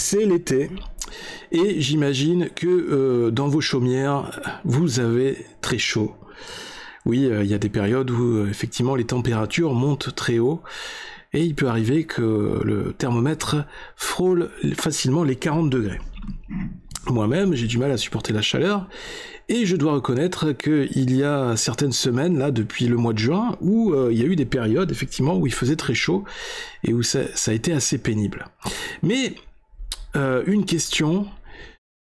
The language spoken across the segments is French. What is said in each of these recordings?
c'est l'été, et j'imagine que dans vos chaumières, vous avez très chaud. Oui, il y a des périodes où effectivement les températures montent très haut, et il peut arriver que le thermomètre frôle facilement les 40 degrés. Moi-même, j'ai du mal à supporter la chaleur, et je dois reconnaître qu'il y a certaines semaines, là, depuis le mois de juin, où il y a eu des périodes, effectivement, où il faisait très chaud, et où ça a été assez pénible. Mais une question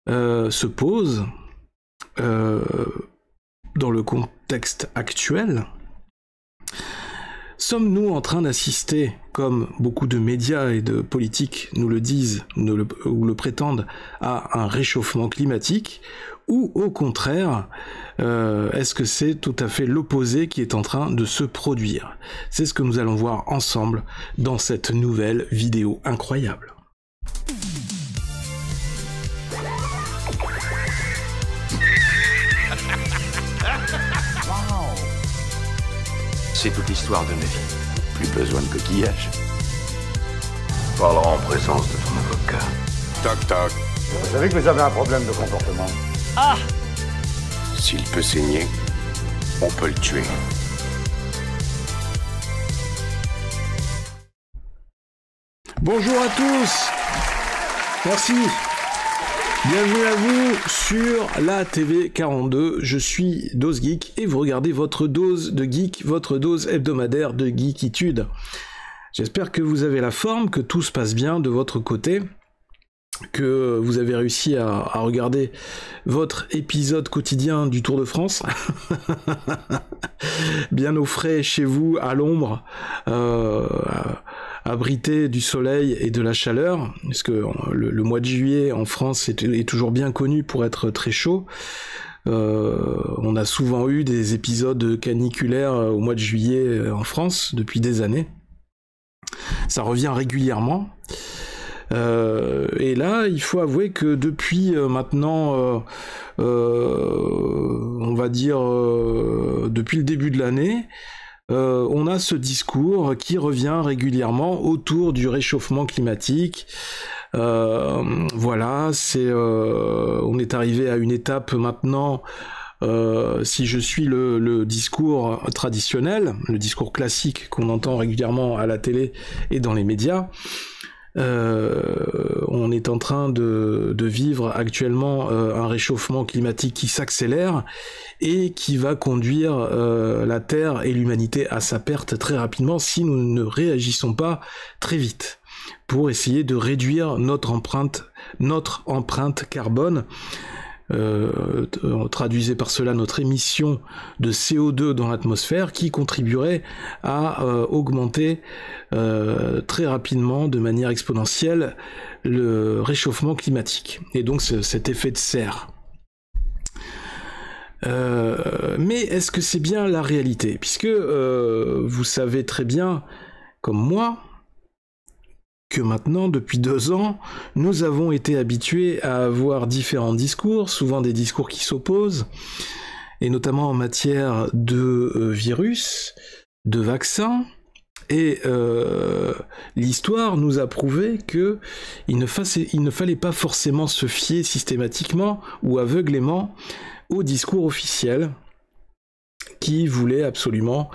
se pose dans le contexte actuel. Sommes-nous en train d'assister, comme beaucoup de médias et de politiques nous le disent ou le prétendent, à un réchauffement climatique, ou au contraire, est-ce que c'est tout à fait l'opposé qui est en train de se produire? C'est ce que nous allons voir ensemble dans cette nouvelle vidéo incroyable. C'est toute l'histoire de ma vie. Plus besoin de coquillage. Tu parleras en présence de ton avocat. Toc toc. Vous savez que vous avez un problème de comportement. Ah! S'il peut saigner, on peut le tuer. Bonjour à tous. Merci. Bienvenue à vous sur la TV 42, je suis Dose Geek et vous regardez votre dose de geek, votre dose hebdomadaire de geekitude. J'espère que vous avez la forme, que tout se passe bien de votre côté, que vous avez réussi à regarder votre épisode quotidien du Tour de France, bien au frais chez vous, à l'ombre, abrité du soleil et de la chaleur, parce que le mois de juillet en France est toujours bien connu pour être très chaud. On a souvent eu des épisodes caniculaires au mois de juillet en France depuis des années. Ça revient régulièrement. Et là, il faut avouer que depuis maintenant, on va dire depuis le début de l'année, on a ce discours qui revient régulièrement autour du réchauffement climatique. Voilà, on est arrivé à une étape maintenant. Si je suis le discours traditionnel, le discours classique qu'on entend régulièrement à la télé et dans les médias, on est en train de vivre actuellement un réchauffement climatique qui s'accélère et qui va conduire la Terre et l'humanité à sa perte très rapidement si nous ne réagissons pas très vite pour essayer de réduire notre empreinte carbone. Traduisez par cela notre émission de CO2 dans l'atmosphère qui contribuerait à augmenter très rapidement de manière exponentielle le réchauffement climatique et donc cet effet de serre. Mais est-ce que c'est bien la réalité? Puisque vous savez très bien, comme moi, que maintenant, depuis 2 ans, nous avons été habitués à avoir différents discours, souvent des discours qui s'opposent, et notamment en matière de virus, de vaccins, et l'histoire nous a prouvé que il ne fallait pas forcément se fier systématiquement ou aveuglément au discours officiel qui voulait absolument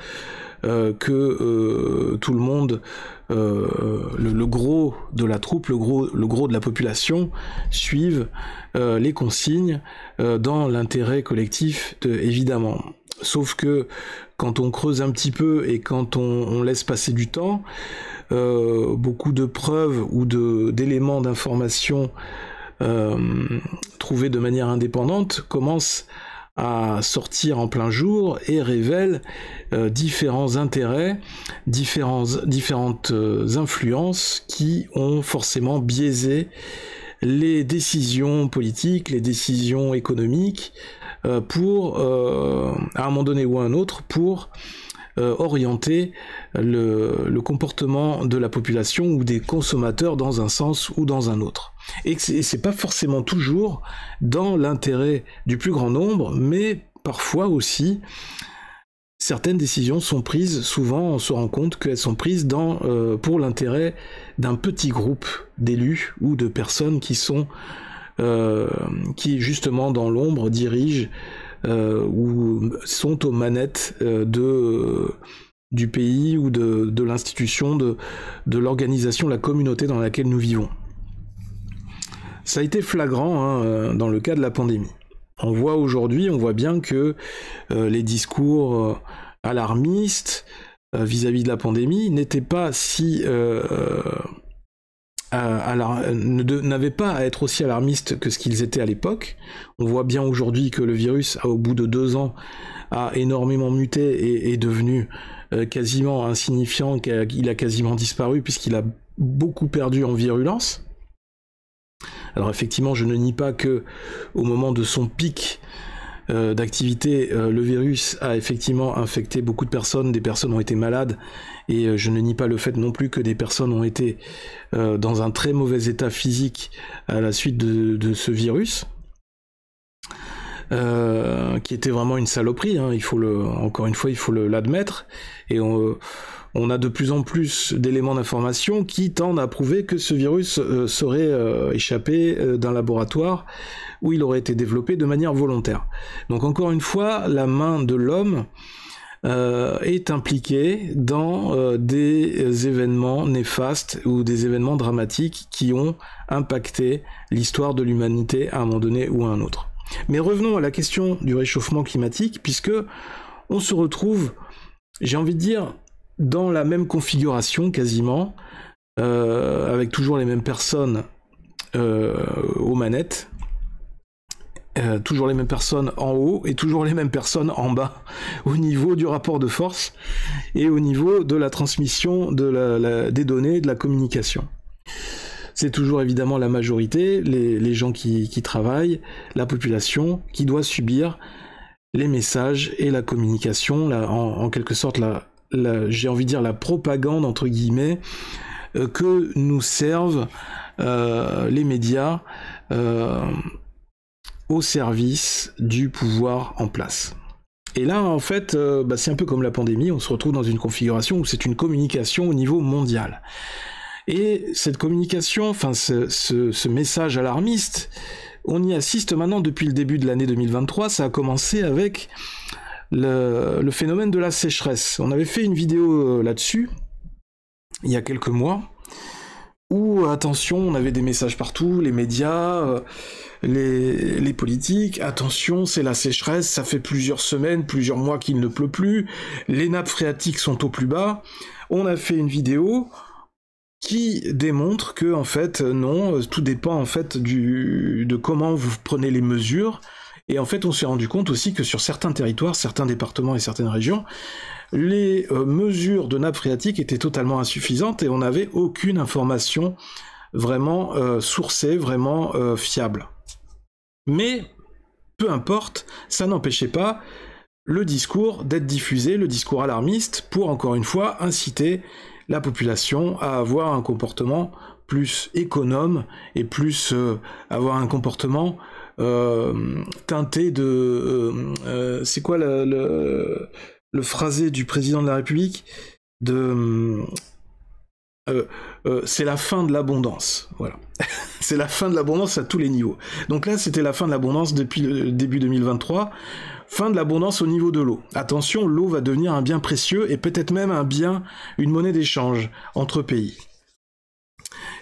que tout le monde, le gros de la troupe, le gros de la population suive les consignes dans l'intérêt collectif, évidemment. Sauf que quand on creuse un petit peu et quand on laisse passer du temps, beaucoup de preuves ou d'éléments d'information trouvés de manière indépendante commencent à sortir en plein jour et révèle différents intérêts, différentes influences qui ont forcément biaisé les décisions politiques, les décisions économiques, pour, à un moment donné ou à un autre, pour orienter le comportement de la population ou des consommateurs dans un sens ou dans un autre. Et c'est pas forcément toujours dans l'intérêt du plus grand nombre, mais parfois aussi certaines décisions sont prises, souvent on se rend compte qu'elles sont prises pour l'intérêt d'un petit groupe d'élus ou de personnes qui justement dans l'ombre dirigent ou sont aux manettes du pays ou de l'institution, de l'organisation, la communauté dans laquelle nous vivons. Ça a été flagrant dans le cas de la pandémie. On voit bien que les discours alarmistes vis-à-vis de la pandémie n'étaient pas n'avaient pas à être aussi alarmistes que ce qu'ils étaient à l'époque. On voit bien aujourd'hui que le virus, au bout de 2 ans, a énormément muté et est devenu quasiment insignifiant, qu'il a quasiment disparu puisqu'il a beaucoup perdu en virulence. Alors effectivement, je ne nie pas que au moment de son pic d'activité, le virus a effectivement infecté beaucoup de personnes, des personnes ont été malades, et je ne nie pas le fait non plus que des personnes ont été dans un très mauvais état physique à la suite de ce virus, qui était vraiment une saloperie, hein, encore une fois, il faut l'admettre, et on a de plus en plus d'éléments d'information qui tendent à prouver que ce virus serait échappé d'un laboratoire où il aurait été développé de manière volontaire. Donc encore une fois, la main de l'homme est impliquée dans des événements néfastes ou des événements dramatiques qui ont impacté l'histoire de l'humanité à un moment donné ou à un autre. Mais revenons à la question du réchauffement climatique, puisque on se retrouve, j'ai envie de dire, dans la même configuration quasiment, avec toujours les mêmes personnes aux manettes, toujours les mêmes personnes en haut et toujours les mêmes personnes en bas, au niveau du rapport de force et au niveau de la transmission des données, de la communication. C'est toujours évidemment la majorité, les gens qui travaillent, la population, qui doit subir les messages et la communication, en quelque sorte j'ai envie de dire la propagande entre guillemets que nous servent les médias au service du pouvoir en place. Et là en fait c'est un peu comme la pandémie, on se retrouve dans une configuration où c'est une communication au niveau mondial. Et cette communication, enfin ce message alarmiste, on y assiste maintenant depuis le début de l'année 2023, ça a commencé avec le phénomène de la sécheresse. On avait fait une vidéo là-dessus, il y a quelques mois, où, attention, on avait des messages partout, les médias, les politiques, attention, c'est la sécheresse, ça fait plusieurs semaines, plusieurs mois qu'il ne pleut plus, les nappes phréatiques sont au plus bas. On a fait une vidéo qui démontre que, en fait, non, tout dépend, en fait, de comment vous prenez les mesures. Et en fait, on s'est rendu compte aussi que sur certains territoires, certains départements et certaines régions, les mesures de nappes phréatiques étaient totalement insuffisantes et on n'avait aucune information vraiment sourcée, vraiment fiable. Mais, peu importe, ça n'empêchait pas le discours d'être diffusé, le discours alarmiste, pour encore une fois inciter la population à avoir un comportement plus économe et plus avoir un comportement teinté de... c'est quoi le phrasé du président de la République c'est la fin de l'abondance, voilà. C'est la fin de l'abondance à tous les niveaux. Donc là, c'était la fin de l'abondance depuis le début 2023, fin de l'abondance au niveau de l'eau. Attention, l'eau va devenir un bien précieux et peut-être même une monnaie d'échange entre pays.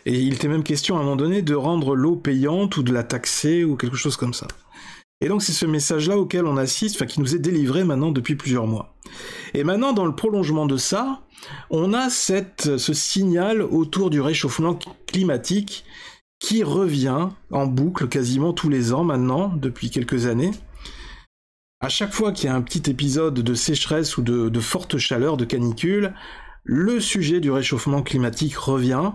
Et il était même question à un moment donné de rendre l'eau payante ou de la taxer ou quelque chose comme ça. Et donc c'est ce message-là auquel on assiste, qui nous est délivré maintenant depuis plusieurs mois. Et maintenant, dans le prolongement de ça, on a ce signal autour du réchauffement climatique qui revient en boucle quasiment tous les ans maintenant, depuis quelques années. À chaque fois qu'il y a un petit épisode de sécheresse ou de forte chaleur, de canicule, le sujet du réchauffement climatique revient,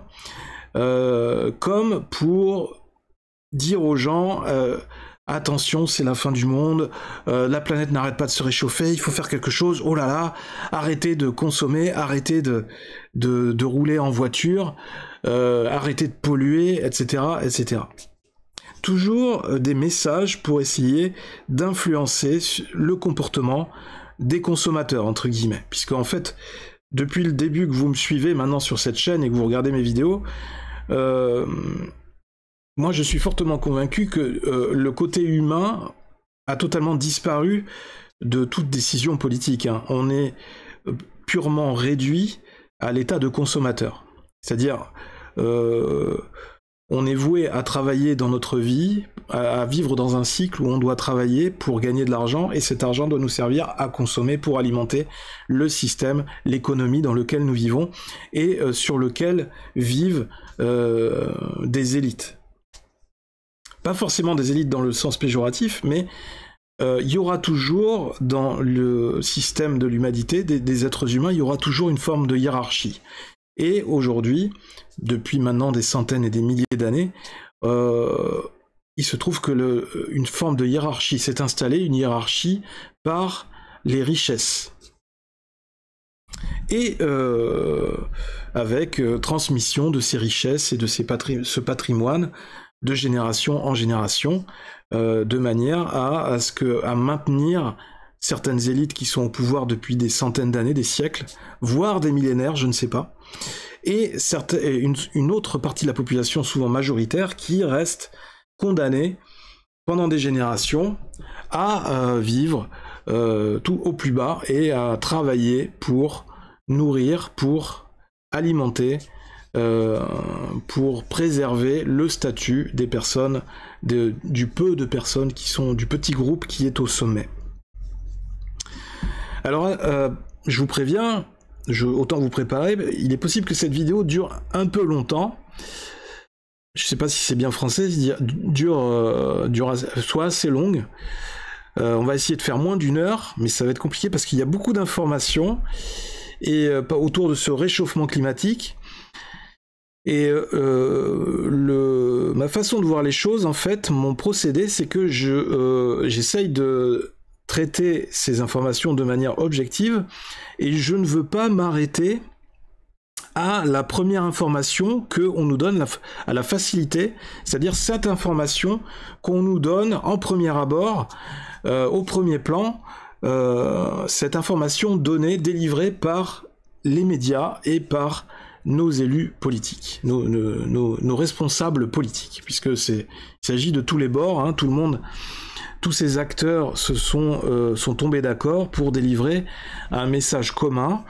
comme pour dire aux gens attention, c'est la fin du monde, la planète n'arrête pas de se réchauffer, il faut faire quelque chose, oh là là, arrêtez de consommer, arrêtez de rouler en voiture, arrêtez de polluer, etc., etc. Toujours des messages pour essayer d'influencer le comportement des consommateurs, entre guillemets, puisque en fait, depuis le début que vous me suivez maintenant sur cette chaîne et que vous regardez mes vidéos, moi je suis fortement convaincu que le côté humain a totalement disparu de toute décision politique, hein. On est purement réduit à l'état de consommateur. C'est-à-dire, on est voué à travailler dans notre vie, à vivre dans un cycle où on doit travailler pour gagner de l'argent, et cet argent doit nous servir à consommer pour alimenter le système, l'économie dans lequel nous vivons, et sur lequel vivent des élites. Pas forcément des élites dans le sens péjoratif, mais il y aura toujours, dans le système de l'humanité, des êtres humains, il y aura toujours une forme de hiérarchie. Et aujourd'hui, depuis maintenant des centaines et des milliers d'années, il se trouve que une forme de hiérarchie s'est installée, une hiérarchie par les richesses. Et avec transmission de ces richesses et de ce patrimoine de génération en génération, de manière à maintenir certaines élites qui sont au pouvoir depuis des centaines d'années, des siècles, voire des millénaires, je ne sais pas, et une autre partie de la population, souvent majoritaire, qui reste condamnée pendant des générations à vivre tout au plus bas et à travailler pour nourrir, pour alimenter, pour préserver le statut des personnes, du peu de personnes qui sont du petit groupe qui est au sommet. Alors, je vous préviens, autant vous préparer, il est possible que cette vidéo dure un peu longtemps. Je sais pas si c'est bien français, soit assez longue. On va essayer de faire moins d'1 heure, mais ça va être compliqué parce qu'il y a beaucoup d'informations et autour de ce réchauffement climatique. Et ma façon de voir les choses, en fait, mon procédé, c'est que j'essaye de traiter ces informations de manière objective et je ne veux pas m'arrêter à la première information qu'on nous donne, à la facilité, c'est-à-dire cette information qu'on nous donne en premier abord, au premier plan, cette information donnée, délivrée par les médias et par nos élus politiques, nos responsables politiques, puisque il s'agit de tous les bords, hein, tout le monde, tous ces acteurs sont tombés d'accord pour délivrer un message commun,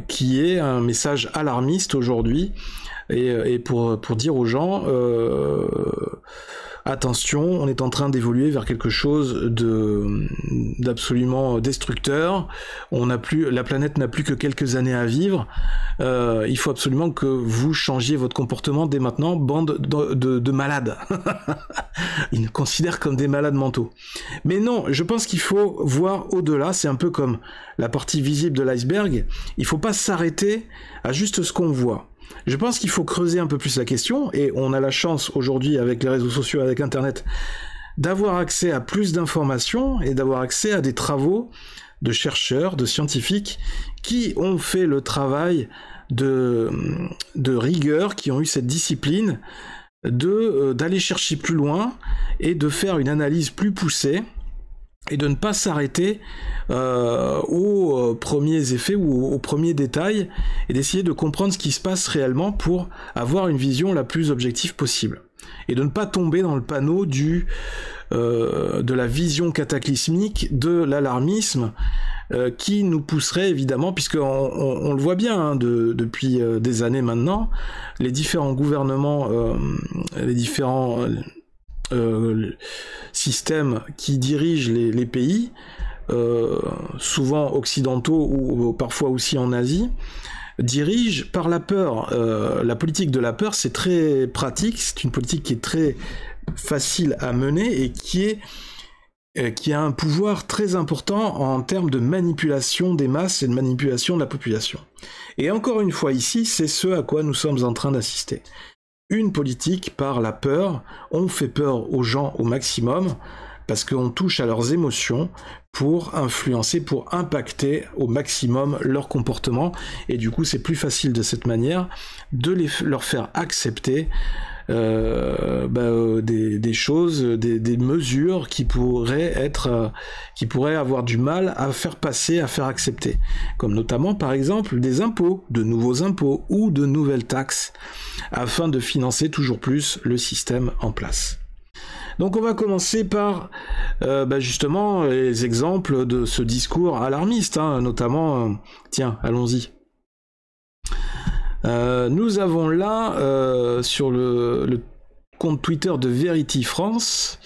qui est un message alarmiste aujourd'hui, et pour dire aux gens attention, on est en train d'évoluer vers quelque chose d'absolument destructeur. La planète n'a plus que quelques années à vivre. Il faut absolument que vous changiez votre comportement dès maintenant, bande de malades. Ils nous considèrent comme des malades mentaux. Mais non, je pense qu'il faut voir au-delà. C'est un peu comme la partie visible de l'iceberg. Il ne faut pas s'arrêter à juste ce qu'on voit. Je pense qu'il faut creuser un peu plus la question, et on a la chance aujourd'hui avec les réseaux sociaux, avec Internet, d'avoir accès à plus d'informations et d'avoir accès à des travaux de chercheurs, de scientifiques qui ont fait le travail de rigueur, qui ont eu cette discipline d'aller chercher plus loin et de faire une analyse plus poussée et de ne pas s'arrêter aux premiers effets ou aux premiers détails et d'essayer de comprendre ce qui se passe réellement pour avoir une vision la plus objective possible. Et de ne pas tomber dans le panneau de la vision cataclysmique, de l'alarmisme, qui nous pousserait évidemment, puisqu'on le voit bien hein, depuis des années maintenant, les différents gouvernements, les différents systèmes qui dirigent les pays, souvent occidentaux ou parfois aussi en Asie, dirigent par la peur. La politique de la peur, c'est très pratique, c'est une politique qui est très facile à mener et qui a un pouvoir très important en termes de manipulation des masses et de manipulation de la population. Et encore une fois ici, c'est ce à quoi nous sommes en train d'assister. Une politique par la peur, on fait peur aux gens au maximum, parce qu'on touche à leurs émotions pour influencer, pour impacter au maximum leur comportement, et du coup c'est plus facile de cette manière de leur faire accepter des choses, des mesures qui pourraient avoir du mal à faire passer, à faire accepter. Comme notamment, par exemple, des impôts, de nouveaux impôts ou de nouvelles taxes, afin de financer toujours plus le système en place. Donc on va commencer par justement les exemples de ce discours alarmiste, notamment, tiens, allons-y. Nous avons là, sur le compte Twitter de Verity France,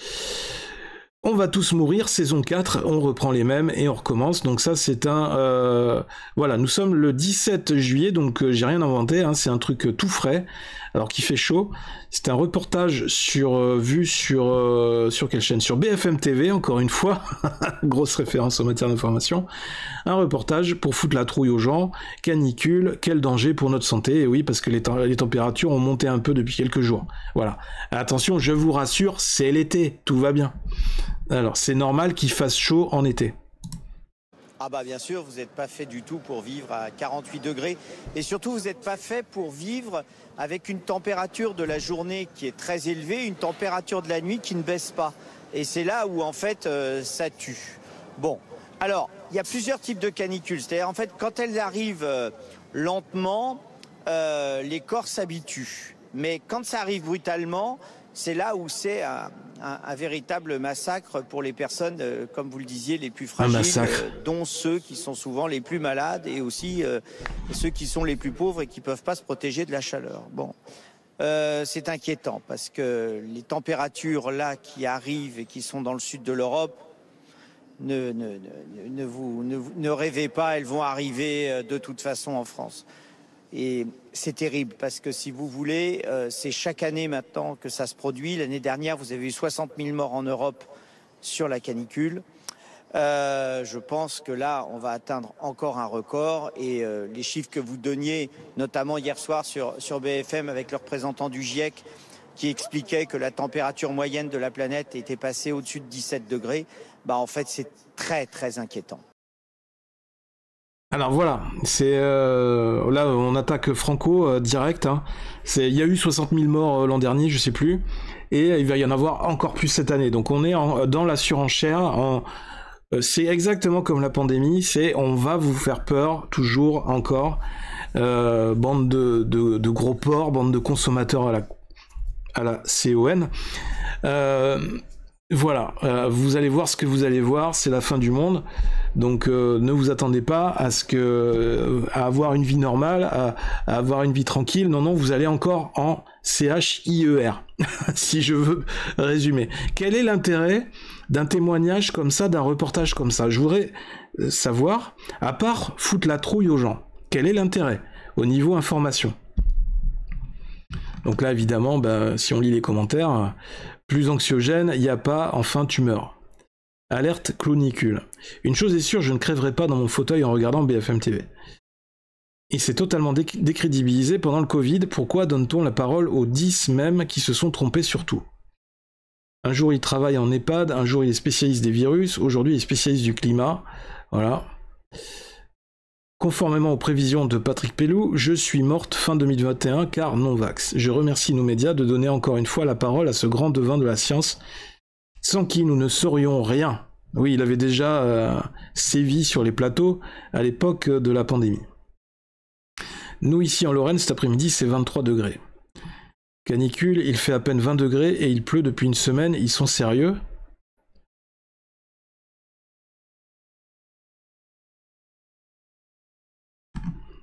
on va tous mourir, saison 4, on reprend les mêmes et on recommence. Donc ça c'est voilà, nous sommes le 17 juillet, donc j'ai rien inventé, c'est un truc tout frais, alors qu'il fait chaud. C'est un reportage vu sur quelle chaîne ? Sur BFM TV, encore une fois, grosse référence en matière d'information. Un reportage pour foutre la trouille aux gens, canicule, quel danger pour notre santé, et oui, parce que les températures ont monté un peu depuis quelques jours. Voilà. Attention, je vous rassure, c'est l'été, tout va bien. Alors, c'est normal qu'il fasse chaud en été. Ah bah bien sûr, vous n'êtes pas fait du tout pour vivre à 48 degrés. Et surtout, vous n'êtes pas fait pour vivre avec une température de la journée qui est très élevée, une température de la nuit qui ne baisse pas. Et c'est là où, en fait, ça tue. Bon, alors, il y a plusieurs types de canicules. C'est-à-dire, en fait, quand elles arrivent lentement, les corps s'habituent. Mais quand ça arrive brutalement, c'est là où c'est un véritable massacre pour les personnes, comme vous le disiez, les plus fragiles, dont ceux qui sont souvent les plus malades et aussi ceux qui sont les plus pauvres et qui ne peuvent pas se protéger de la chaleur. Bon, c'est inquiétant parce que les températures là qui arrivent et qui sont dans le sud de l'Europe, ne rêvez pas, elles vont arriver de toute façon en France. Et c'est terrible parce que si vous voulez, c'est chaque année maintenant que ça se produit. L'année dernière, vous avez eu 60 000 morts en Europe sur la canicule. Je pense que là, on va atteindre encore un record. Et les chiffres que vous donniez, notamment hier soir sur BFM avec le représentant du GIEC, qui expliquait que la température moyenne de la planète était passée au-dessus de 17 degrés, en fait, c'est très, très inquiétant. Alors voilà, c'est là on attaque Franco direct. Il y a eu 60 000 morts l'an dernier, je sais plus, et il va y en avoir encore plus cette année. Donc on est dans la surenchère. C'est exactement comme la pandémie, on va vous faire peur toujours encore. Bande de gros porcs, bande de consommateurs à la CON. Voilà, vous allez voir ce que vous allez voir, c'est la fin du monde. Donc ne vous attendez pas à avoir une vie normale, à avoir une vie tranquille. Non, vous allez encore en CHIER, si je veux résumer. Quel est l'intérêt d'un témoignage comme ça, d'un reportage comme ça ? Je voudrais savoir, à part foutre la trouille aux gens, quel est l'intérêt au niveau information ? Donc là, évidemment, si on lit les commentaires, plus anxiogène, il n'y a pas, enfin tu meurs. Alerte clonicule. Une chose est sûre, je ne crèverai pas dans mon fauteuil en regardant BFM TV. Et c'est totalement décrédibilisé pendant le Covid. Pourquoi donne-t-on la parole aux 10 mêmes qui se sont trompés sur tout ? Un jour il travaille en EHPAD, un jour il est spécialiste des virus, aujourd'hui il est spécialiste du climat. Voilà. Conformément aux prévisions de Patrick Pelloux, je suis morte fin 2021 car non-vax. Je remercie nos médias de donner encore une fois la parole à ce grand devin de la science, sans qui nous ne saurions rien. Oui, il avait déjà sévi sur les plateaux à l'époque de la pandémie. Nous ici en Lorraine, cet après-midi, c'est 23 degrés. Canicule, il fait à peine 20 degrés et il pleut depuis une semaine, ils sont sérieux ?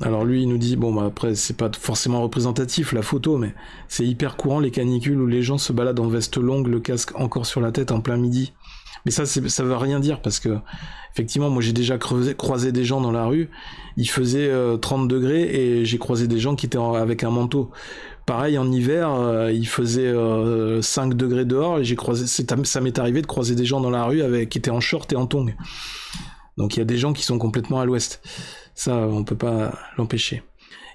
Alors lui il nous dit, après c'est pas forcément représentatif la photo, mais c'est hyper courant les canicules où les gens se baladent en veste longue, le casque encore sur la tête en plein midi. Mais ça veut rien dire parce que effectivement moi j'ai déjà croisé des gens dans la rue, il faisait 30 degrés et j'ai croisé des gens qui étaient avec un manteau. Pareil en hiver, il faisait 5 degrés dehors et ça m'est arrivé de croiser des gens dans la rue qui étaient en short et en tongs. Donc il y a des gens qui sont complètement à l'ouest. Ça, on peut pas l'empêcher.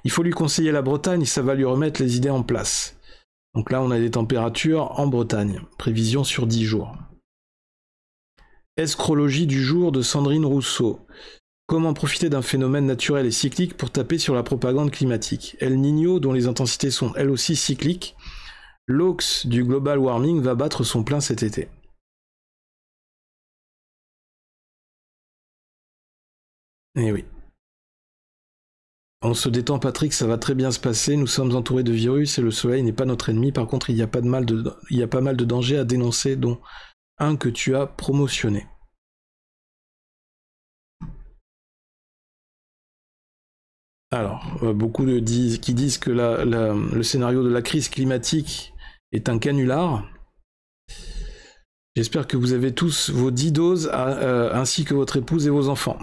Il faut lui conseiller la Bretagne, ça va lui remettre les idées en place. Donc là, on a des températures en Bretagne. Prévision sur 10 jours. Escrologie du jour de Sandrine Rousseau. Comment profiter d'un phénomène naturel et cyclique pour taper sur la propagande climatique ? El Niño, dont les intensités sont elles aussi cycliques, L'hoax du global warming va battre son plein cet été. Eh oui. On se détend Patrick, ça va très bien se passer, nous sommes entourés de virus et le soleil n'est pas notre ennemi, par contre il y a pas mal de dangers à dénoncer, dont un que tu as promotionné. Alors, beaucoup qui disent que le scénario de la crise climatique est un canular. J'espère que vous avez tous vos 10 doses, ainsi que votre épouse et vos enfants.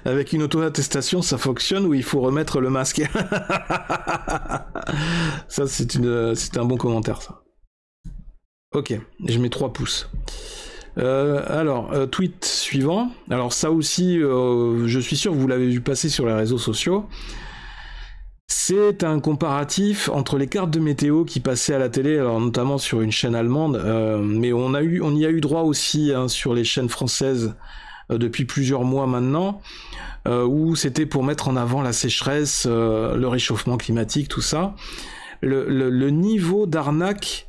Avec une auto-attestation, ça fonctionne ou il faut remettre le masque? Ça, c'est un bon commentaire, ça. Ok, je mets 3 pouces. Tweet suivant. Alors ça aussi, je suis sûr que vous l'avez vu passer sur les réseaux sociaux. C'est un comparatif entre les cartes de météo qui passaient à la télé, alors notamment sur une chaîne allemande, mais on y a eu droit aussi sur les chaînes françaises depuis plusieurs mois maintenant, où c'était pour mettre en avant la sécheresse, le réchauffement climatique, tout ça. Le niveau d'arnaque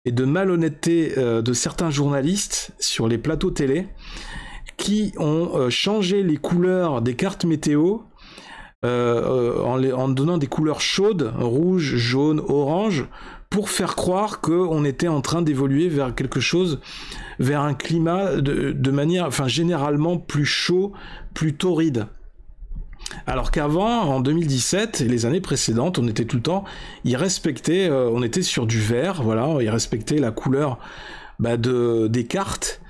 et de malhonnêteté de certains journalistes sur les plateaux télé qui ont changé les couleurs des cartes météo en donnant des couleurs chaudes, rouge, jaune, orange, pour faire croire qu'on était en train d'évoluer vers quelque chose, vers un climat de manière, généralement plus chaud, plus torride. Alors qu'avant, en 2017 et les années précédentes, on était tout le temps, on était sur du vert, voilà, ils respectaient la couleur des cartes,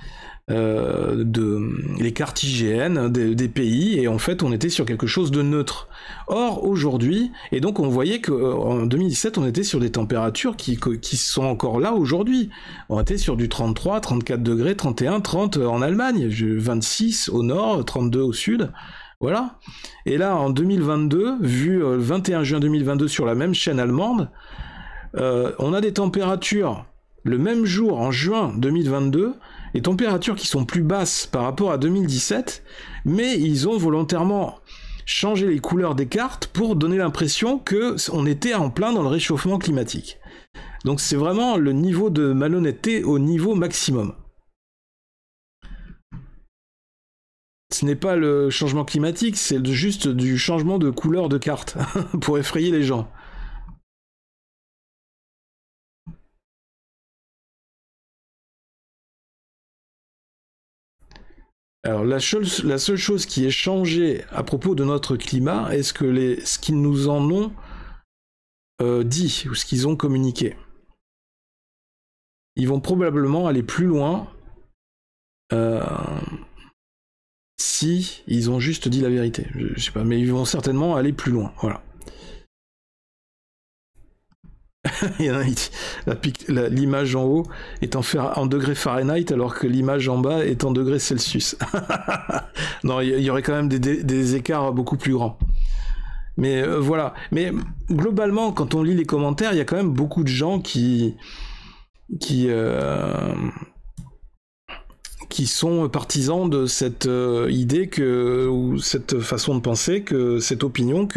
les cartes IGN des pays, et en fait on était sur quelque chose de neutre. Or aujourd'hui, et donc on voyait qu'en 2017 on était sur des températures qui sont encore là aujourd'hui. On était sur du 33, 34 degrés, 31, 30 en Allemagne, 26 au nord, 32 au sud. Voilà. Et là, en 2022, vu le 21 juin 2022 sur la même chaîne allemande, on a des températures le même jour, en juin 2022, des températures qui sont plus basses par rapport à 2017, mais ils ont volontairement changé les couleurs des cartes pour donner l'impression qu'on était en plein dans le réchauffement climatique. Donc c'est vraiment le niveau de malhonnêteté au niveau maximum. Ce n'est pas le changement climatique, c'est juste du changement de couleur de carte pour effrayer les gens. Alors la seule chose qui est changée à propos de notre climat est ce qu'ils nous en ont dit ou ce qu'ils ont communiqué. Ils vont probablement aller plus loin si ils ont juste dit la vérité. Je sais pas, mais ils vont certainement aller plus loin. Voilà. Il y en a qui dit l'image en haut est en degrés Fahrenheit alors que l'image en bas est en degrés Celsius. Non, il y aurait quand même des écarts beaucoup plus grands. Mais voilà. Mais globalement, quand on lit les commentaires, il y a quand même beaucoup de gens qui sont partisans de cette idée ou cette façon de penser, cette opinion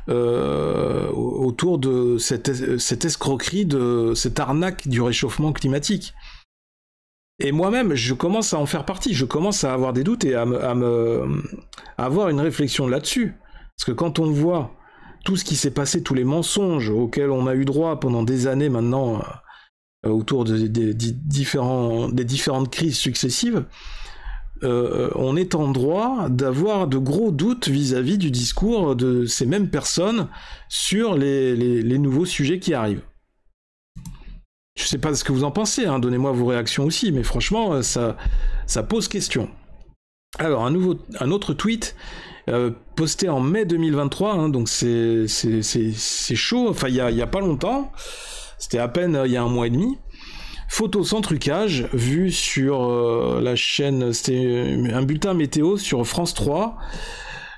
autour de cette escroquerie, de cette arnaque du réchauffement climatique. Et moi-même, je commence à en faire partie, je commence à avoir des doutes et à avoir une réflexion là-dessus. Parce que quand on voit tout ce qui s'est passé, tous les mensonges auxquels on a eu droit pendant des années maintenant, autour des différentes crises successives, on est en droit d'avoir de gros doutes vis-à-vis du discours de ces mêmes personnes sur les nouveaux sujets qui arrivent. Je sais pas ce que vous en pensez, hein, donnez-moi vos réactions aussi, mais franchement, ça pose question. Alors, un autre tweet posté en mai 2023, hein, donc c'est chaud, enfin il y a pas longtemps, c'était à peine il y a un mois et demi. Photo sans trucage, vue sur la chaîne, c'était un bulletin météo sur France 3.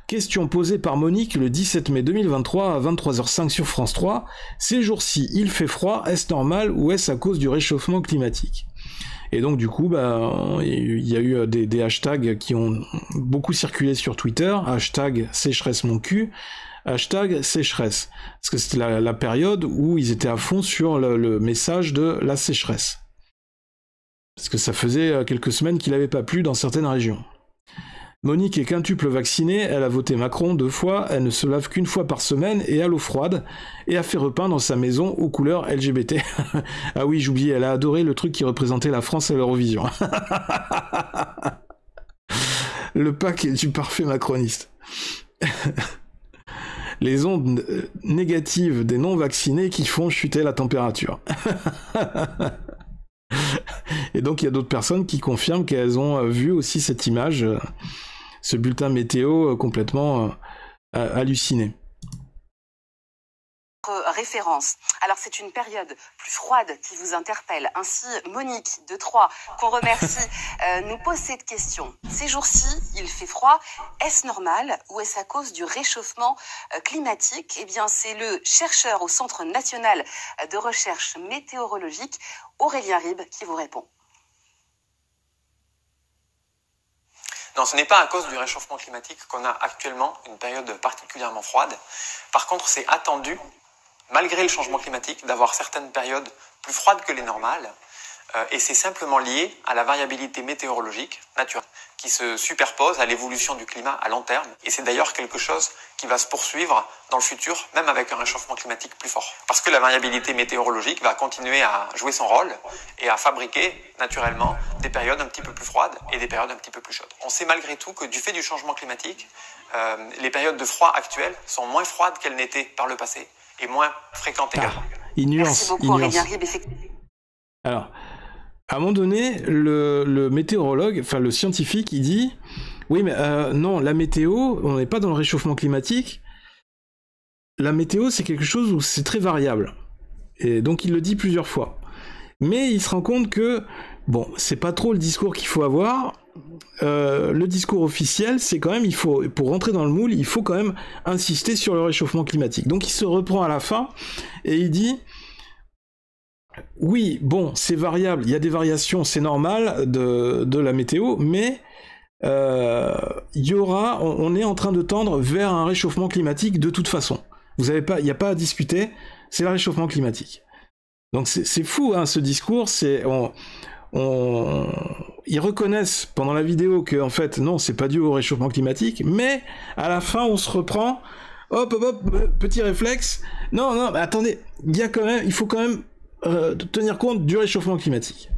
Question posée par Monique le 17 mai 2023 à 23h05 sur France 3. Ces jours-ci, il fait froid, est-ce normal ou est-ce à cause du réchauffement climatique? Et donc du coup, il y a eu des hashtags qui ont beaucoup circulé sur Twitter, hashtag sécheresse mon cul, #sécheresse. Parce que c'était la période où ils étaient à fond sur le message de la sécheresse. Parce que ça faisait quelques semaines qu'il n'avait pas plu dans certaines régions. Monique est quintuple vaccinée, elle a voté Macron 2 fois, elle ne se lave qu'une fois par semaine et à l'eau froide, et a fait repeindre sa maison aux couleurs LGBT. Ah oui, j'oubliais, elle a adoré le truc qui représentait la France à l'Eurovision. Le pack du parfait macroniste. Les ondes négatives des non-vaccinés qui font chuter la température. Et donc il y a d'autres personnes qui confirment qu'elles ont vu aussi cette image, ce bulletin météo complètement halluciné. Référence. Alors c'est une période plus froide qui vous interpelle. Ainsi, Monique de Troyes, qu'on remercie, nous pose cette question. Ces jours-ci, il fait froid. Est-ce normal ou est-ce à cause du réchauffement climatique? Eh bien, c'est le chercheur au Centre national de recherche météorologique, Aurélien Ribes, qui vous répond. Non, ce n'est pas à cause du réchauffement climatique qu'on a actuellement une période particulièrement froide. Par contre, c'est attendu, malgré le changement climatique, d'avoir certaines périodes plus froides que les normales. Et c'est simplement lié à la variabilité météorologique naturelle qui se superpose à l'évolution du climat à long terme. Et c'est d'ailleurs quelque chose qui va se poursuivre dans le futur, même avec un réchauffement climatique plus fort. Parce que la variabilité météorologique va continuer à jouer son rôle et à fabriquer naturellement des périodes un petit peu plus froides et des périodes un petit peu plus chaudes. On sait malgré tout que du fait du changement climatique, les périodes de froid actuelles sont moins froides qu'elles n'étaient par le passé et moins fréquentes également. Merci beaucoup Aurélien Ribes. Alors, à un moment donné, le météorologue, enfin le scientifique, il dit « Oui, mais non, la météo, on n'est pas dans le réchauffement climatique. La météo, c'est quelque chose où c'est très variable. » Et donc, il le dit plusieurs fois. Mais il se rend compte que, bon, c'est pas trop le discours qu'il faut avoir. Le discours officiel, c'est quand même, pour rentrer dans le moule, il faut quand même insister sur le réchauffement climatique. Donc, il se reprend à la fin et il dit... Oui, bon, c'est variable, il y a des variations, c'est normal de la météo, mais il y aura, on est en train de tendre vers un réchauffement climatique de toute façon. Il n'y a pas à discuter, c'est le réchauffement climatique. Donc c'est fou, hein, ce discours, ils reconnaissent pendant la vidéo que, en fait, non, c'est pas dû au réchauffement climatique, mais à la fin, on se reprend, hop, petit réflexe, non, mais attendez, il faut quand même tenir compte du réchauffement climatique.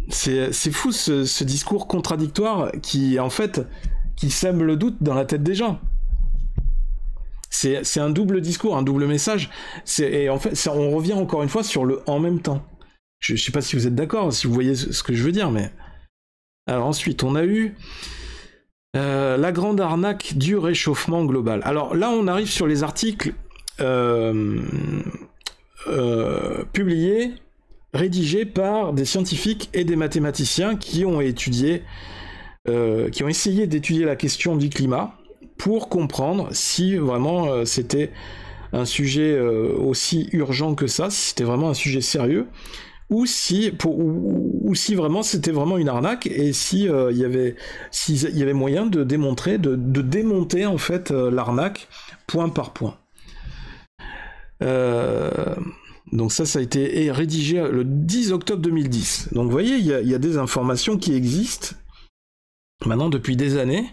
C'est fou ce discours contradictoire qui sème le doute dans la tête des gens. C'est un double discours, un double message. Et en fait, on revient encore une fois sur le en même temps. Je sais pas si vous êtes d'accord, si vous voyez ce que je veux dire, mais... Alors ensuite, on a eu la grande arnaque du réchauffement global. Alors là, on arrive sur les articles... publié, rédigé par des scientifiques et des mathématiciens qui ont essayé d'étudier la question du climat pour comprendre si vraiment c'était un sujet aussi urgent que ça, si c'était vraiment un sujet sérieux, ou si vraiment c'était vraiment une arnaque, et s'il y avait moyen de démonter en fait l'arnaque point par point. Donc ça a été rédigé le 10 octobre 2010. Donc vous voyez, il y a des informations qui existent maintenant depuis des années,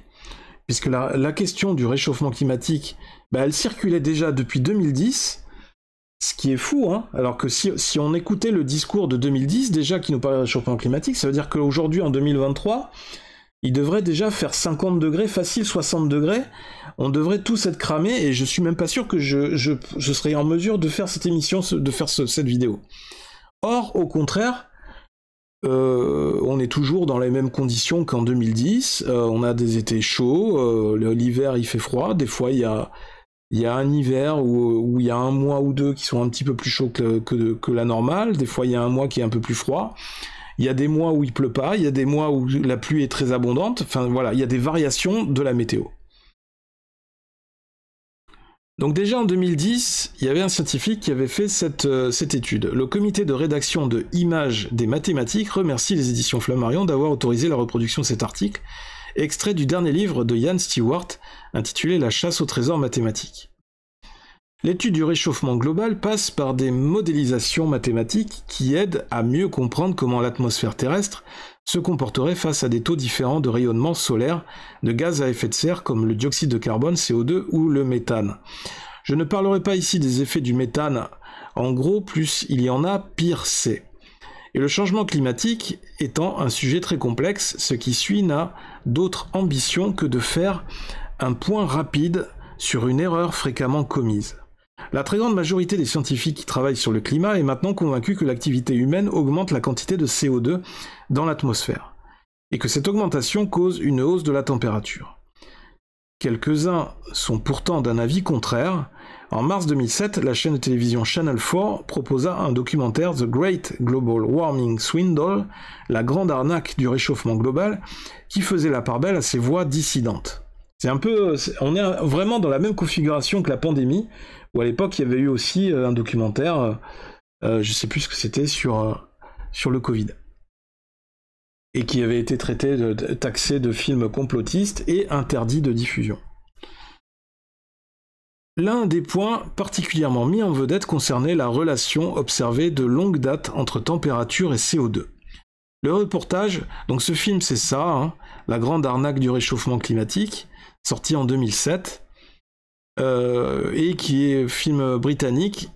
puisque la question du réchauffement climatique, elle circulait déjà depuis 2010, ce qui est fou, hein. Alors que si on écoutait le discours de 2010, déjà qui nous parlait de réchauffement climatique, ça veut dire qu'aujourd'hui, en 2023, il devrait déjà faire 50 degrés, facile 60 degrés, on devrait tous être cramés, et je suis même pas sûr que je serais en mesure de faire cette émission, de faire cette vidéo. Or, au contraire, on est toujours dans les mêmes conditions qu'en 2010, on a des étés chauds, l'hiver il fait froid, des fois il y a un hiver où il y a un mois ou deux qui sont un petit peu plus chauds que la normale, des fois il y a un mois qui est un peu plus froid, il y a des mois où il pleut pas, il y a des mois où la pluie est très abondante, enfin voilà, il y a des variations de la météo. Donc déjà en 2010, il y avait un scientifique qui avait fait cette étude. Le comité de rédaction de Images des mathématiques remercie les éditions Flammarion d'avoir autorisé la reproduction de cet article extrait du dernier livre de Ian Stewart, intitulé La chasse au trésor mathématique. L'étude du réchauffement global passe par des modélisations mathématiques qui aident à mieux comprendre comment l'atmosphère terrestre se comporterait face à des taux différents de rayonnement solaire de gaz à effet de serre comme le dioxyde de carbone, CO2 ou le méthane. Je ne parlerai pas ici des effets du méthane. En gros, plus il y en a, pire c'est. Et le changement climatique étant un sujet très complexe, ce qui suit n'a d'autre ambition que de faire un point rapide sur une erreur fréquemment commise. La très grande majorité des scientifiques qui travaillent sur le climat est maintenant convaincue que l'activité humaine augmente la quantité de CO2 dans l'atmosphère, et que cette augmentation cause une hausse de la température. Quelques-uns sont pourtant d'un avis contraire. En mars 2007, la chaîne de télévision Channel 4 proposa un documentaire The Great Global Warming Swindle, la grande arnaque du réchauffement global, qui faisait la part belle à ces voix dissidentes. On est vraiment dans la même configuration que la pandémie, où à l'époque il y avait eu aussi un documentaire, je sais plus ce que c'était, sur le Covid. Et qui avait été taxé de films complotistes et interdit de diffusion. L'un des points particulièrement mis en vedette concernait la relation observée de longue date entre température et CO2. Le reportage, donc ce film c'est ça, La grande arnaque du réchauffement climatique, sorti en 2007, et qui est un film britannique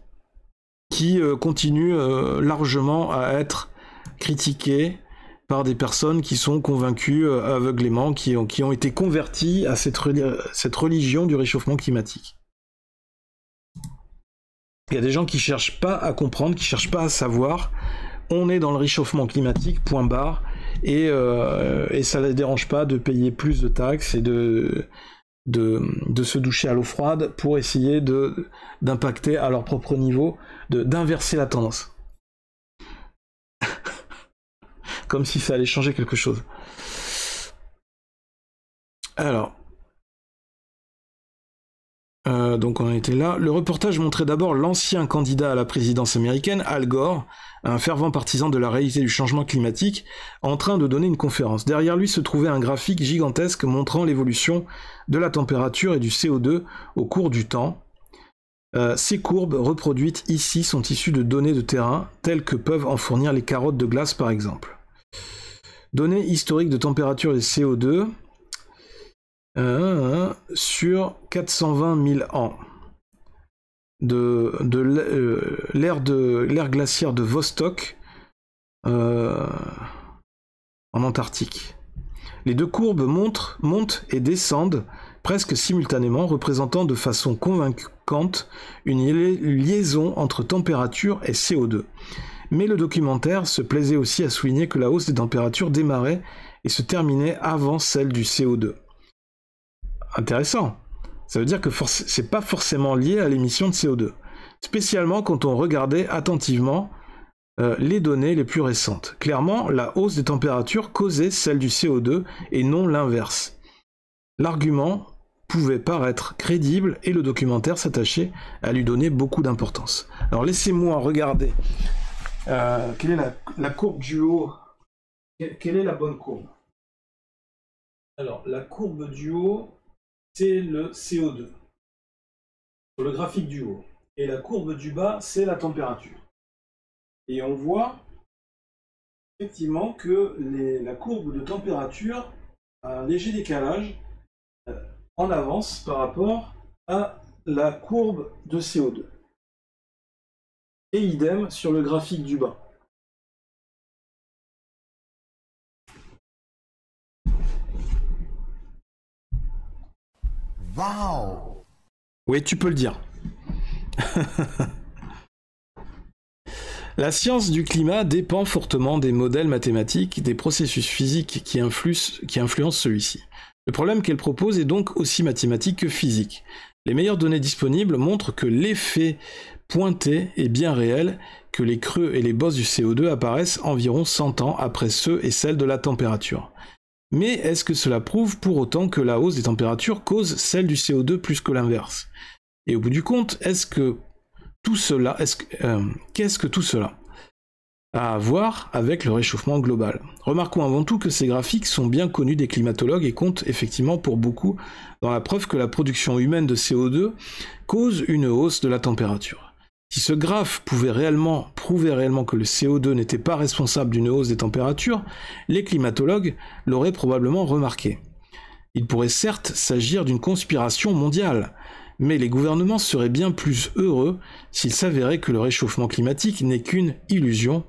qui continue largement à être critiqué par des personnes qui sont convaincues aveuglément, qui ont été converties à cette religion du réchauffement climatique. Il y a des gens qui cherchent pas à comprendre, qui cherchent pas à savoir. On est dans le réchauffement climatique, point barre, et ça ne les dérange pas de payer plus de taxes et de se doucher à l'eau froide pour essayer d'impacter à leur propre niveau, d'inverser la tendance. Comme si ça allait changer quelque chose. Alors, donc on en était là. Le reportage montrait d'abord l'ancien candidat à la présidence américaine, Al Gore, un fervent partisan de la réalité du changement climatique, en train de donner une conférence. Derrière lui se trouvait un graphique gigantesque montrant l'évolution de la température et du CO2 au cours du temps. Ces courbes reproduites ici sont issues de données de terrain, telles que peuvent en fournir les carottes de glace par exemple. Données historiques de température et CO2 sur 420 000 ans de l'ère glaciaire de Vostok en Antarctique. Les deux courbes montent et descendent presque simultanément, représentant de façon convaincante une liaison entre température et CO2. Mais le documentaire se plaisait aussi à souligner que la hausse des températures démarrait et se terminait avant celle du CO2. Intéressant. Ça veut dire que c'est pas forcément lié à l'émission de CO2. Spécialement quand on regardait attentivement les données les plus récentes. Clairement, la hausse des températures causait celle du CO2 et non l'inverse. L'argument pouvait paraître crédible et le documentaire s'attachait à lui donner beaucoup d'importance. Alors laissez-moi regarder quelle est la courbe du haut. Quelle est la bonne courbe? Alors la courbe du haut, c'est le CO2 sur le graphique du haut. Et la courbe du bas, c'est la température. Et on voit effectivement que la courbe de température a un léger décalage en avance par rapport à la courbe de CO2. Et idem sur le graphique du bas. Waouh! Oui, tu peux le dire. La science du climat dépend fortement des modèles mathématiques, des processus physiques qui influencent celui-ci. Le problème qu'elle propose est donc aussi mathématique que physique. Les meilleures données disponibles montrent que l'effet pointé est bien réel, que les creux et les bosses du CO2 apparaissent environ 100 ans après ceux et celles de la température. Mais est-ce que cela prouve pour autant que la hausse des températures cause celle du CO2 plus que l'inverse? Et au bout du compte, qu'est-ce que tout cela? à voir avec le réchauffement global. Remarquons avant tout que ces graphiques sont bien connus des climatologues et comptent effectivement pour beaucoup dans la preuve que la production humaine de CO2 cause une hausse de la température. Si ce graphe prouver réellement que le CO2 n'était pas responsable d'une hausse des températures, les climatologues l'auraient probablement remarqué. Il pourrait certes s'agir d'une conspiration mondiale, mais les gouvernements seraient bien plus heureux s'il s'avérait que le réchauffement climatique n'est qu'une illusion,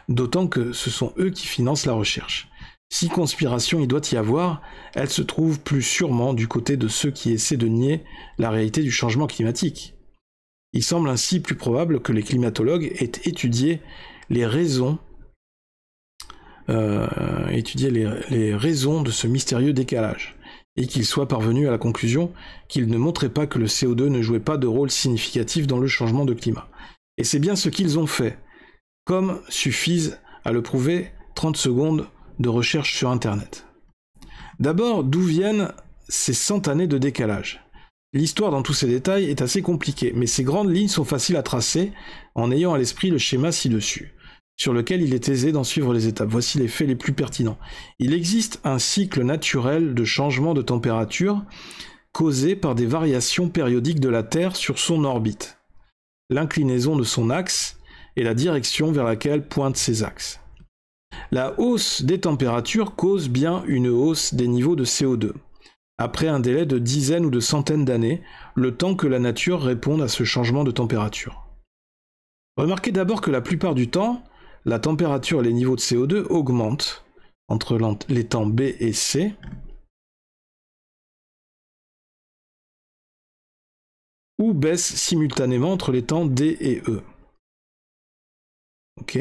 d'autant que ce sont eux qui financent la recherche. Si conspiration il doit y avoir, elle se trouve plus sûrement du côté de ceux qui essaient de nier la réalité du changement climatique. Il semble ainsi plus probable que les climatologues aient étudié les raisons de ce mystérieux décalage, et qu'ils soient parvenus à la conclusion qu'ils ne montraient pas que le CO2 ne jouait pas de rôle significatif dans le changement de climat. Et c'est bien ce qu'ils ont fait, comme suffisent à le prouver 30 secondes de recherche sur Internet. D'abord, d'où viennent ces 100 années de décalage ? L'histoire dans tous ses détails est assez compliquée, mais ces grandes lignes sont faciles à tracer en ayant à l'esprit le schéma ci-dessus, sur lequel il est aisé d'en suivre les étapes. Voici les faits les plus pertinents. Il existe un cycle naturel de changement de température causé par des variations périodiques de la Terre sur son orbite, l'inclinaison de son axe et la direction vers laquelle pointent ses axes. La hausse des températures cause bien une hausse des niveaux de CO2, après un délai de dizaines ou de centaines d'années, le temps que la nature réponde à ce changement de température. Remarquez d'abord que la plupart du temps, la température et les niveaux de CO2 augmentent entre les temps B et C, ou baissent simultanément entre les temps D et E. Ok.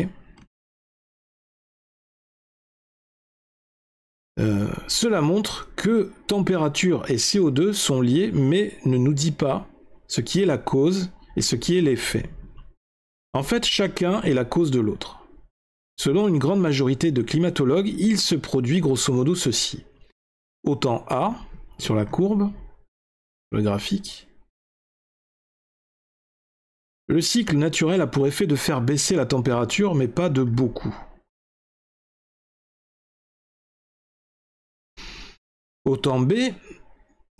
Cela montre que température et CO2 sont liés, mais ne nous dit pas ce qui est la cause et ce qui est l'effet. En fait, chacun est la cause de l'autre. Selon une grande majorité de climatologues, il se produit grosso modo ceci. Au temps A, sur la courbe, le graphique, le cycle naturel a pour effet de faire baisser la température, mais pas de beaucoup. Au temps B,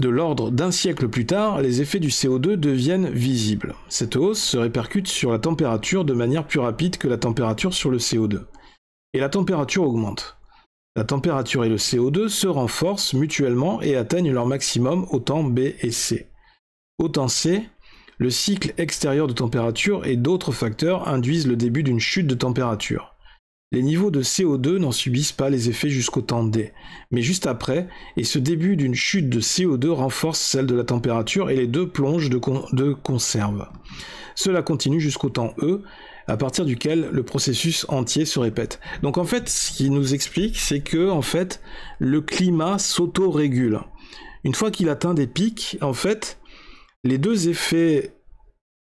de l'ordre d'un siècle plus tard, les effets du CO2 deviennent visibles. Cette hausse se répercute sur la température de manière plus rapide que la température sur le CO2. Et la température augmente. La température et le CO2 se renforcent mutuellement et atteignent leur maximum au temps B et C. Au temps C, le cycle extérieur de température et d'autres facteurs induisent le début d'une chute de température. Les niveaux de CO2 n'en subissent pas les effets jusqu'au temps D, mais juste après, et ce début d'une chute de CO2 renforce celle de la température et les deux plongent de conserve. Cela continue jusqu'au temps E, à partir duquel le processus entier se répète. Donc en fait, ce qui nous explique, c'est que en fait, le climat s'auto-régule. Une fois qu'il atteint des pics, en fait, les deux effets,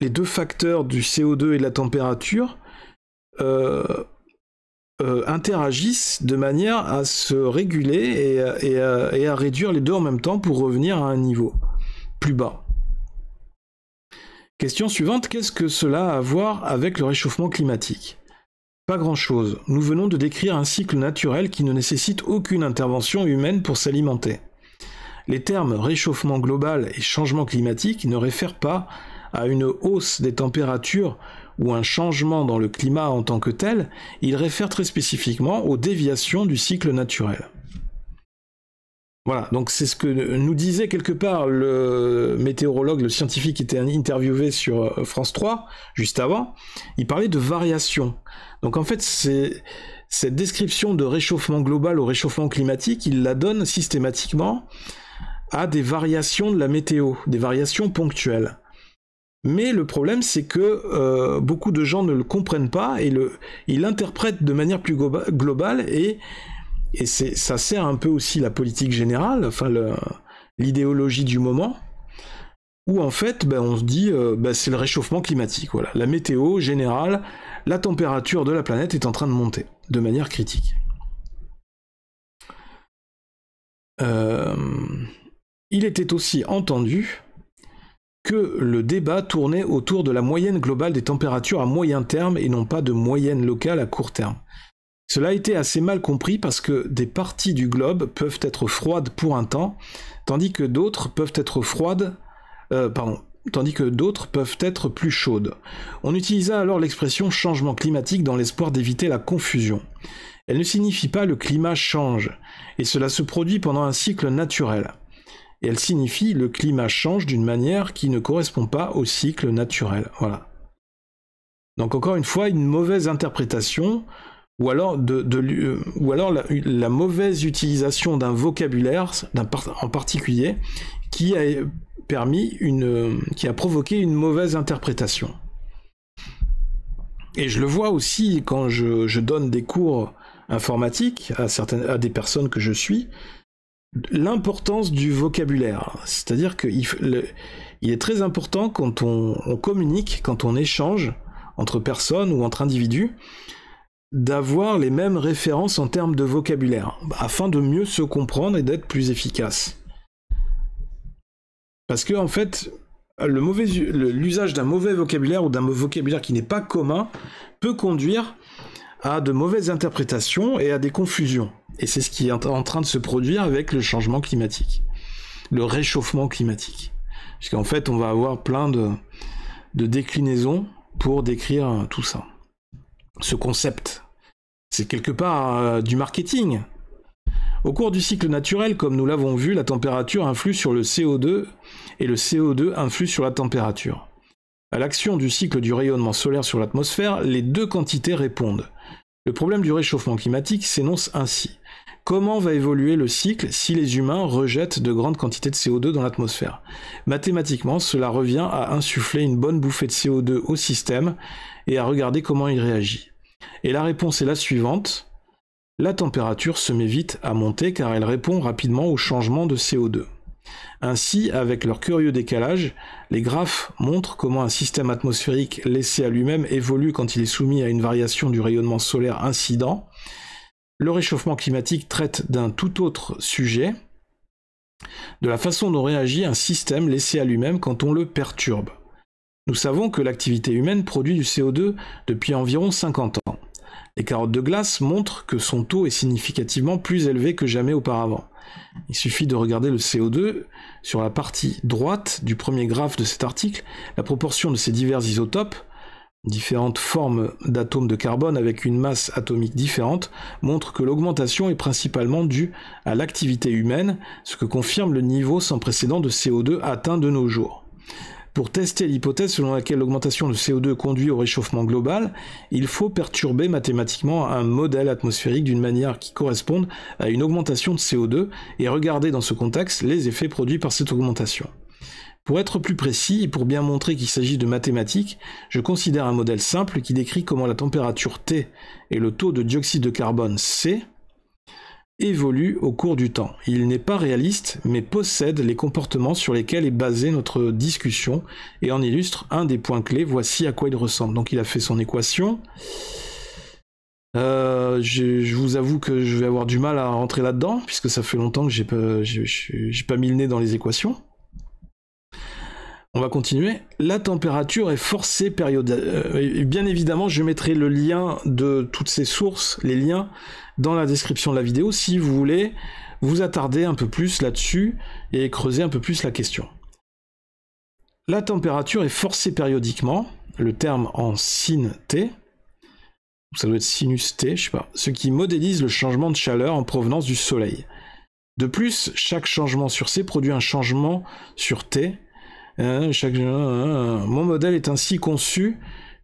les deux facteurs du CO2 et de la température interagissent de manière à se réguler et à réduire les deux en même temps pour revenir à un niveau plus bas. Question suivante, qu'est-ce que cela a à voir avec le réchauffement climatique ? Pas grand-chose. Nous venons de décrire un cycle naturel qui ne nécessite aucune intervention humaine pour s'alimenter. Les termes réchauffement global et changement climatique ne réfèrent pas à une hausse des températures ou un changement dans le climat en tant que tel, ils réfèrent très spécifiquement aux déviations du cycle naturel. Voilà, donc c'est ce que nous disait quelque part le météorologue, le scientifique qui était interviewé sur France 3, juste avant, il parlait de variations. Donc en fait, cette description de réchauffement global au réchauffement climatique, il la donne systématiquement à des variations de la météo, des variations ponctuelles. Mais le problème, c'est que beaucoup de gens ne le comprennent pas et ils l'interprètent de manière plus globale et ça sert un peu aussi la politique générale, enfin l'idéologie du moment, où en fait on se dit c'est le réchauffement climatique. Voilà. La météo générale, la température de la planète est en train de monter de manière critique. Il était aussi entendu que le débat tournait autour de la moyenne globale des températures à moyen terme et non pas de moyenne locale à court terme. Cela a été assez mal compris parce que des parties du globe peuvent être froides pour un temps, tandis que d'autres peuvent être plus chaudes. On utilisa alors l'expression changement climatique dans l'espoir d'éviter la confusion. Elle ne signifie pas le climat change, et cela se produit pendant un cycle naturel. Et elle signifie le climat change d'une manière qui ne correspond pas au cycle naturel. Voilà. Donc encore une fois, une mauvaise interprétation, ou alors, la mauvaise utilisation d'un vocabulaire en particulier qui a provoqué une mauvaise interprétation. Et je le vois aussi quand je donne des cours informatiques à des personnes que je suis, l'importance du vocabulaire. C'est-à-dire qu'il est très important quand on communique, quand on échange entre personnes ou entre individus, d'avoir les mêmes références en termes de vocabulaire, afin de mieux se comprendre et d'être plus efficace. Parce que, en fait, l'usage d'un mauvais vocabulaire ou d'un vocabulaire qui n'est pas commun peut conduire à de mauvaises interprétations et à des confusions. Et c'est ce qui est en train de se produire avec le changement climatique, le réchauffement climatique. Parce qu'en fait, on va avoir plein de déclinaisons pour décrire tout ça. Ce concept, c'est quelque part du marketing. Au cours du cycle naturel, comme nous l'avons vu, la température influe sur le CO2 et le CO2 influe sur la température. À l'action du cycle du rayonnement solaire sur l'atmosphère, les deux quantités répondent. Le problème du réchauffement climatique s'énonce ainsi. Comment va évoluer le cycle si les humains rejettent de grandes quantités de CO2 dans l'atmosphère ? Mathématiquement, cela revient à insuffler une bonne bouffée de CO2 au système et à regarder comment il réagit. Et la réponse est la suivante. La température se met vite à monter car elle répond rapidement au changement de CO2. Ainsi, avec leur curieux décalage, les graphes montrent comment un système atmosphérique laissé à lui-même évolue quand il est soumis à une variation du rayonnement solaire incident. Le réchauffement climatique traite d'un tout autre sujet, de la façon dont réagit un système laissé à lui-même quand on le perturbe. Nous savons que l'activité humaine produit du CO2 depuis environ 50 ans. Les carottes de glace montrent que son taux est significativement plus élevé que jamais auparavant. Il suffit de regarder le CO2 sur la partie droite du premier graphe de cet article. La proportion de ces divers isotopes, différentes formes d'atomes de carbone avec une masse atomique différente, montre que l'augmentation est principalement due à l'activité humaine, ce que confirme le niveau sans précédent de CO2 atteint de nos jours. Pour tester l'hypothèse selon laquelle l'augmentation de CO2 conduit au réchauffement global, il faut perturber mathématiquement un modèle atmosphérique d'une manière qui corresponde à une augmentation de CO2 et regarder dans ce contexte les effets produits par cette augmentation. Pour être plus précis et pour bien montrer qu'il s'agit de mathématiques, je considère un modèle simple qui décrit comment la température T et le taux de dioxyde de carbone C évolue au cours du temps. Il n'est pas réaliste, mais possède les comportements sur lesquels est basée notre discussion et en illustre un des points clés. Voici à quoi il ressemble. Donc il a fait son équation. Je vous avoue que je vais avoir du mal à rentrer là-dedans, puisque ça fait longtemps que j'ai pas mis le nez dans les équations. On va continuer. La température est forcée périodiquement. Bien évidemment, je mettrai le lien de toutes ces sources, les liens, dans la description de la vidéo si vous voulez vous attarder un peu plus là-dessus et creuser un peu plus la question. La température est forcée périodiquement, le terme en sin T, ça doit être sinus T, je sais pas, ce qui modélise le changement de chaleur en provenance du soleil. De plus, chaque changement sur C produit un changement sur T. Mon modèle est ainsi conçu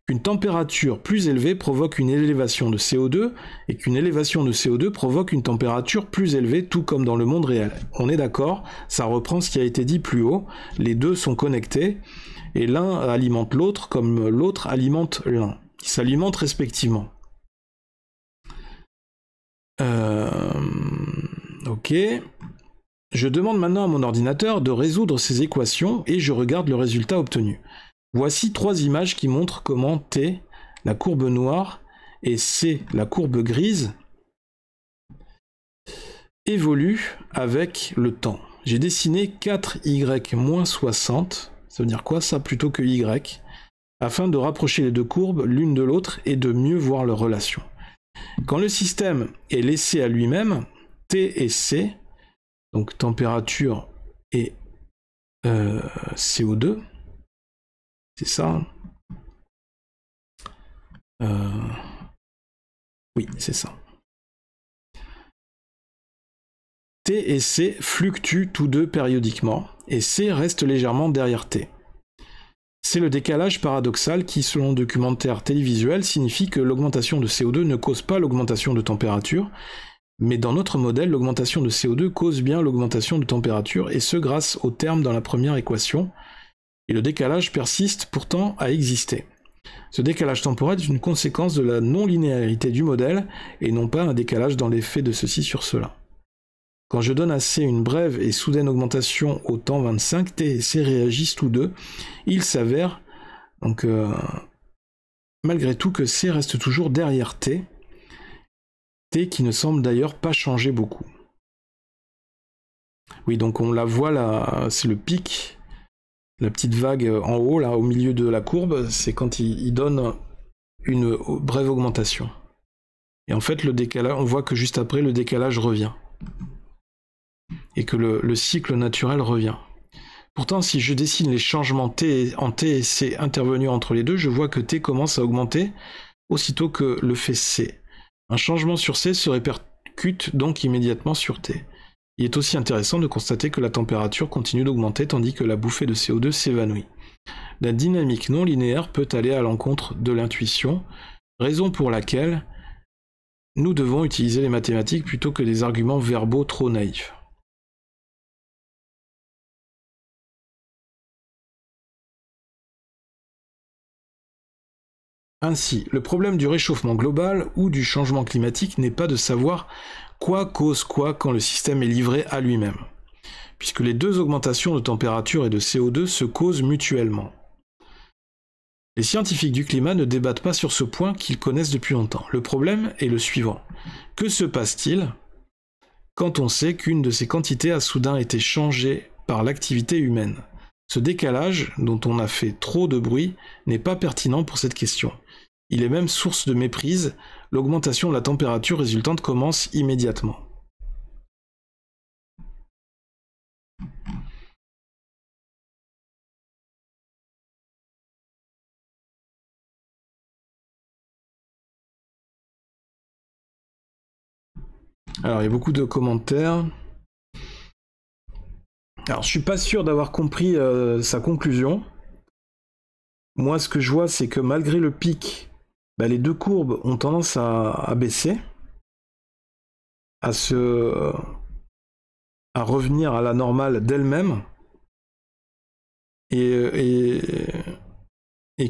qu'une température plus élevée provoque une élévation de CO2 et qu'une élévation de CO2 provoque une température plus élevée, tout comme dans le monde réel. On est d'accord, ça reprend ce qui a été dit plus haut, les deux sont connectés et l'un alimente l'autre comme l'autre alimente l'un. Ils s'alimentent respectivement. Ok. Je demande maintenant à mon ordinateur de résoudre ces équations et je regarde le résultat obtenu. Voici 3 images qui montrent comment T, la courbe noire, et C, la courbe grise, évoluent avec le temps. J'ai dessiné 4y-60, ça veut dire quoi ça, plutôt que Y, afin de rapprocher les deux courbes l'une de l'autre et de mieux voir leurs relations. Quand le système est laissé à lui-même, T et C, donc température et CO2, c'est ça. Oui, c'est ça. T et C fluctuent tous deux périodiquement, et C reste légèrement derrière T. C'est le décalage paradoxal qui, selon le documentaire télévisuel, signifie que l'augmentation de CO2 ne cause pas l'augmentation de température, mais dans notre modèle, l'augmentation de CO2 cause bien l'augmentation de température, et ce grâce au terme dans la première équation, et le décalage persiste pourtant à exister. Ce décalage temporel est une conséquence de la non-linéarité du modèle, et non pas un décalage dans l'effet de ceci sur cela. Quand je donne à C une brève et soudaine augmentation au temps 25, T et C réagissent tous deux. Il s'avère, donc, malgré tout, que C reste toujours derrière T, T qui ne semble d'ailleurs pas changer beaucoup. Oui, donc on la voit là, c'est le pic, la petite vague en haut, là, au milieu de la courbe, c'est quand il donne une brève augmentation. Et en fait, le décalage, on voit que juste après, le décalage revient. Et que le cycle naturel revient. Pourtant, si je dessine les changements en T et C intervenus entre les deux, je vois que T commence à augmenter aussitôt que le fait C. Un changement sur C se répercute donc immédiatement sur T. Il est aussi intéressant de constater que la température continue d'augmenter tandis que la bouffée de CO2 s'évanouit. La dynamique non linéaire peut aller à l'encontre de l'intuition, raison pour laquelle nous devons utiliser les mathématiques plutôt que des arguments verbaux trop naïfs. Ainsi, le problème du réchauffement global ou du changement climatique n'est pas de savoir quoi cause quoi quand le système est livré à lui-même, puisque les deux augmentations de température et de CO2 se causent mutuellement. Les scientifiques du climat ne débattent pas sur ce point qu'ils connaissent depuis longtemps. Le problème est le suivant. Que se passe-t-il quand on sait qu'une de ces quantités a soudain été changée par l'activité humaine? Ce décalage, dont on a fait trop de bruit, n'est pas pertinent pour cette question. Il est même source de méprise, l'augmentation de la température résultante commence immédiatement. Alors, il y a beaucoup de commentaires. Alors, je suis pas sûr d'avoir compris sa conclusion. Moi, ce que je vois, c'est que malgré le pic, les deux courbes ont tendance à baisser, à revenir à la normale d'elles-mêmes, et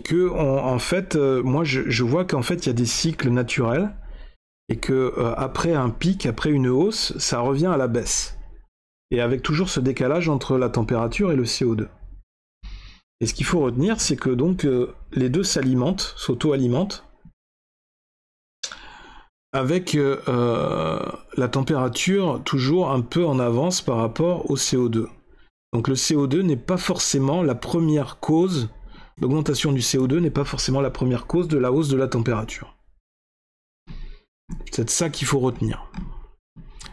que, en fait, moi, je vois qu'en fait, il y a des cycles naturels, et que après un pic, après une hausse, ça revient à la baisse. Et avec toujours ce décalage entre la température et le CO2. Et ce qu'il faut retenir, c'est que donc les deux s'alimentent, s'auto-alimentent, avec la température toujours un peu en avance par rapport au CO2. Donc le CO2 n'est pas forcément la première cause, l'augmentation du CO2 n'est pas forcément la première cause de la hausse de la température. C'est peut-être ça qu'il faut retenir.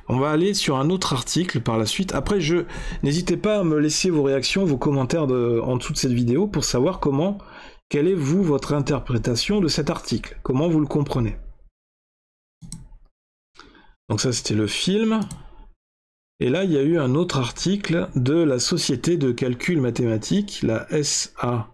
On va aller sur un autre article par la suite. Après, n'hésitez pas à me laisser vos réactions, vos commentaires en dessous de cette vidéo pour savoir quelle est votre interprétation de cet article, comment vous le comprenez. Donc ça, c'était le film. Et là, il y a eu un autre article de la Société de calcul mathématique, la SCMSA,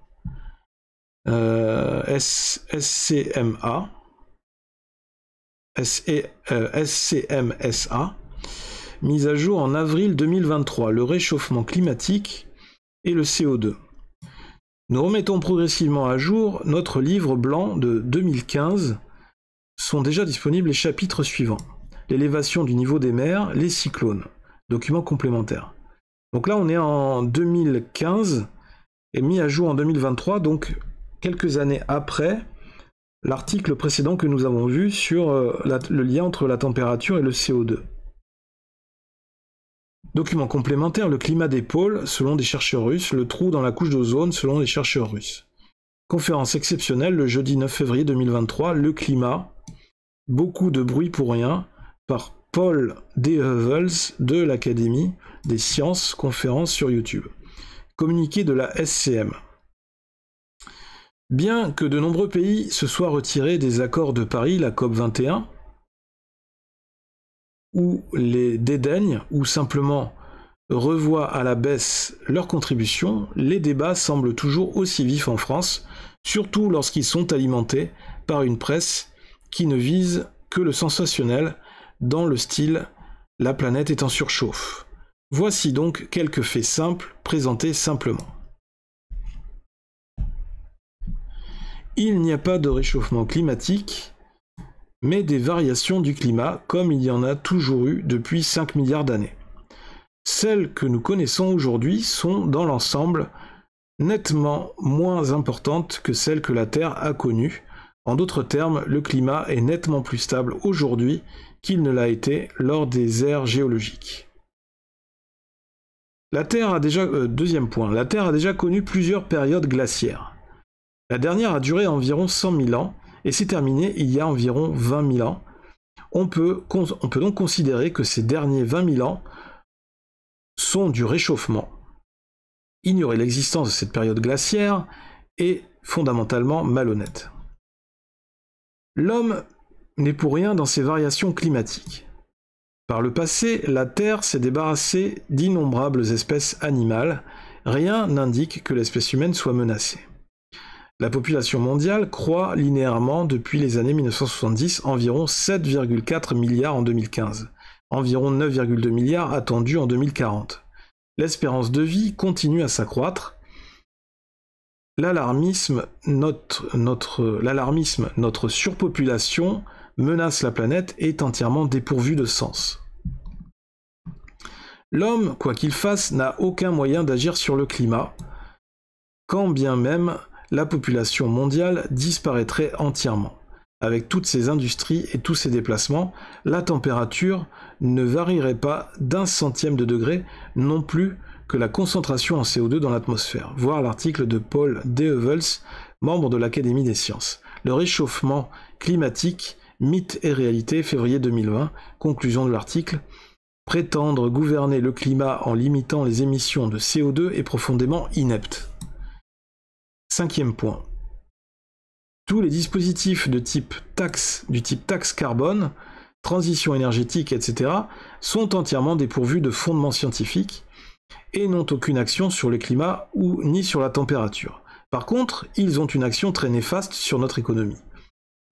mise à jour en avril 2023, le réchauffement climatique et le CO2. Nous remettons progressivement à jour notre livre blanc de 2015. Sont déjà disponibles les chapitres suivants. L'élévation du niveau des mers, les cyclones. Document complémentaire. Donc là, on est en 2015 et mis à jour en 2023, donc quelques années après l'article précédent que nous avons vu sur le lien entre la température et le CO2. Document complémentaire, le climat des pôles, selon des chercheurs russes, le trou dans la couche d'ozone, selon des chercheurs russes. Conférence exceptionnelle, le jeudi 9 février 2023, le climat, beaucoup de bruit pour rien, par Paul Deheuvel de l'Académie des sciences, conférence sur YouTube. Communiqué de la SCM. Bien que de nombreux pays se soient retirés des accords de Paris, la COP21, ou les dédaignent, ou simplement revoient à la baisse leurs contributions, les débats semblent toujours aussi vifs en France, surtout lorsqu'ils sont alimentés par une presse qui ne vise que le sensationnel, dans le style « La planète est en surchauffe ». Voici donc quelques faits simples, présentés simplement. Il n'y a pas de réchauffement climatique, mais des variations du climat, comme il y en a toujours eu depuis 5 milliards d'années. Celles que nous connaissons aujourd'hui sont, dans l'ensemble, nettement moins importantes que celles que la Terre a connues. En d'autres termes, le climat est nettement plus stable aujourd'hui qu'il ne l'a été lors des ères géologiques. Deuxième point, la Terre a déjà connu plusieurs périodes glaciaires. La dernière a duré environ 100 000 ans et s'est terminée il y a environ 20 000 ans. On peut donc considérer que ces derniers 20 000 ans sont du réchauffement. Ignorer l'existence de cette période glaciaire est fondamentalement malhonnête. L'homme n'est pour rien dans ces variations climatiques. Par le passé, la Terre s'est débarrassée d'innombrables espèces animales. Rien n'indique que l'espèce humaine soit menacée. La population mondiale croît linéairement depuis les années 1970, environ 7,4 milliards en 2015, environ 9,2 milliards attendus en 2040. L'espérance de vie continue à s'accroître. L'alarmisme, notre surpopulation menace la planète et est entièrement dépourvu de sens. L'homme, quoi qu'il fasse, n'a aucun moyen d'agir sur le climat, quand bien même la population mondiale disparaîtrait entièrement. Avec toutes ces industries et tous ces déplacements, la température ne varierait pas d'1 centième de degré, non plus que la concentration en CO2 dans l'atmosphère. Voir l'article de Paul Deheuvel, membre de l'Académie des sciences. Le réchauffement climatique, mythe et réalité, février 2020, conclusion de l'article. Prétendre gouverner le climat en limitant les émissions de CO2 est profondément inepte. 5e point. Tous les dispositifs du type taxe carbone, transition énergétique, etc., sont entièrement dépourvus de fondements scientifiques et n'ont aucune action sur le climat ni sur la température. Par contre, ils ont une action très néfaste sur notre économie.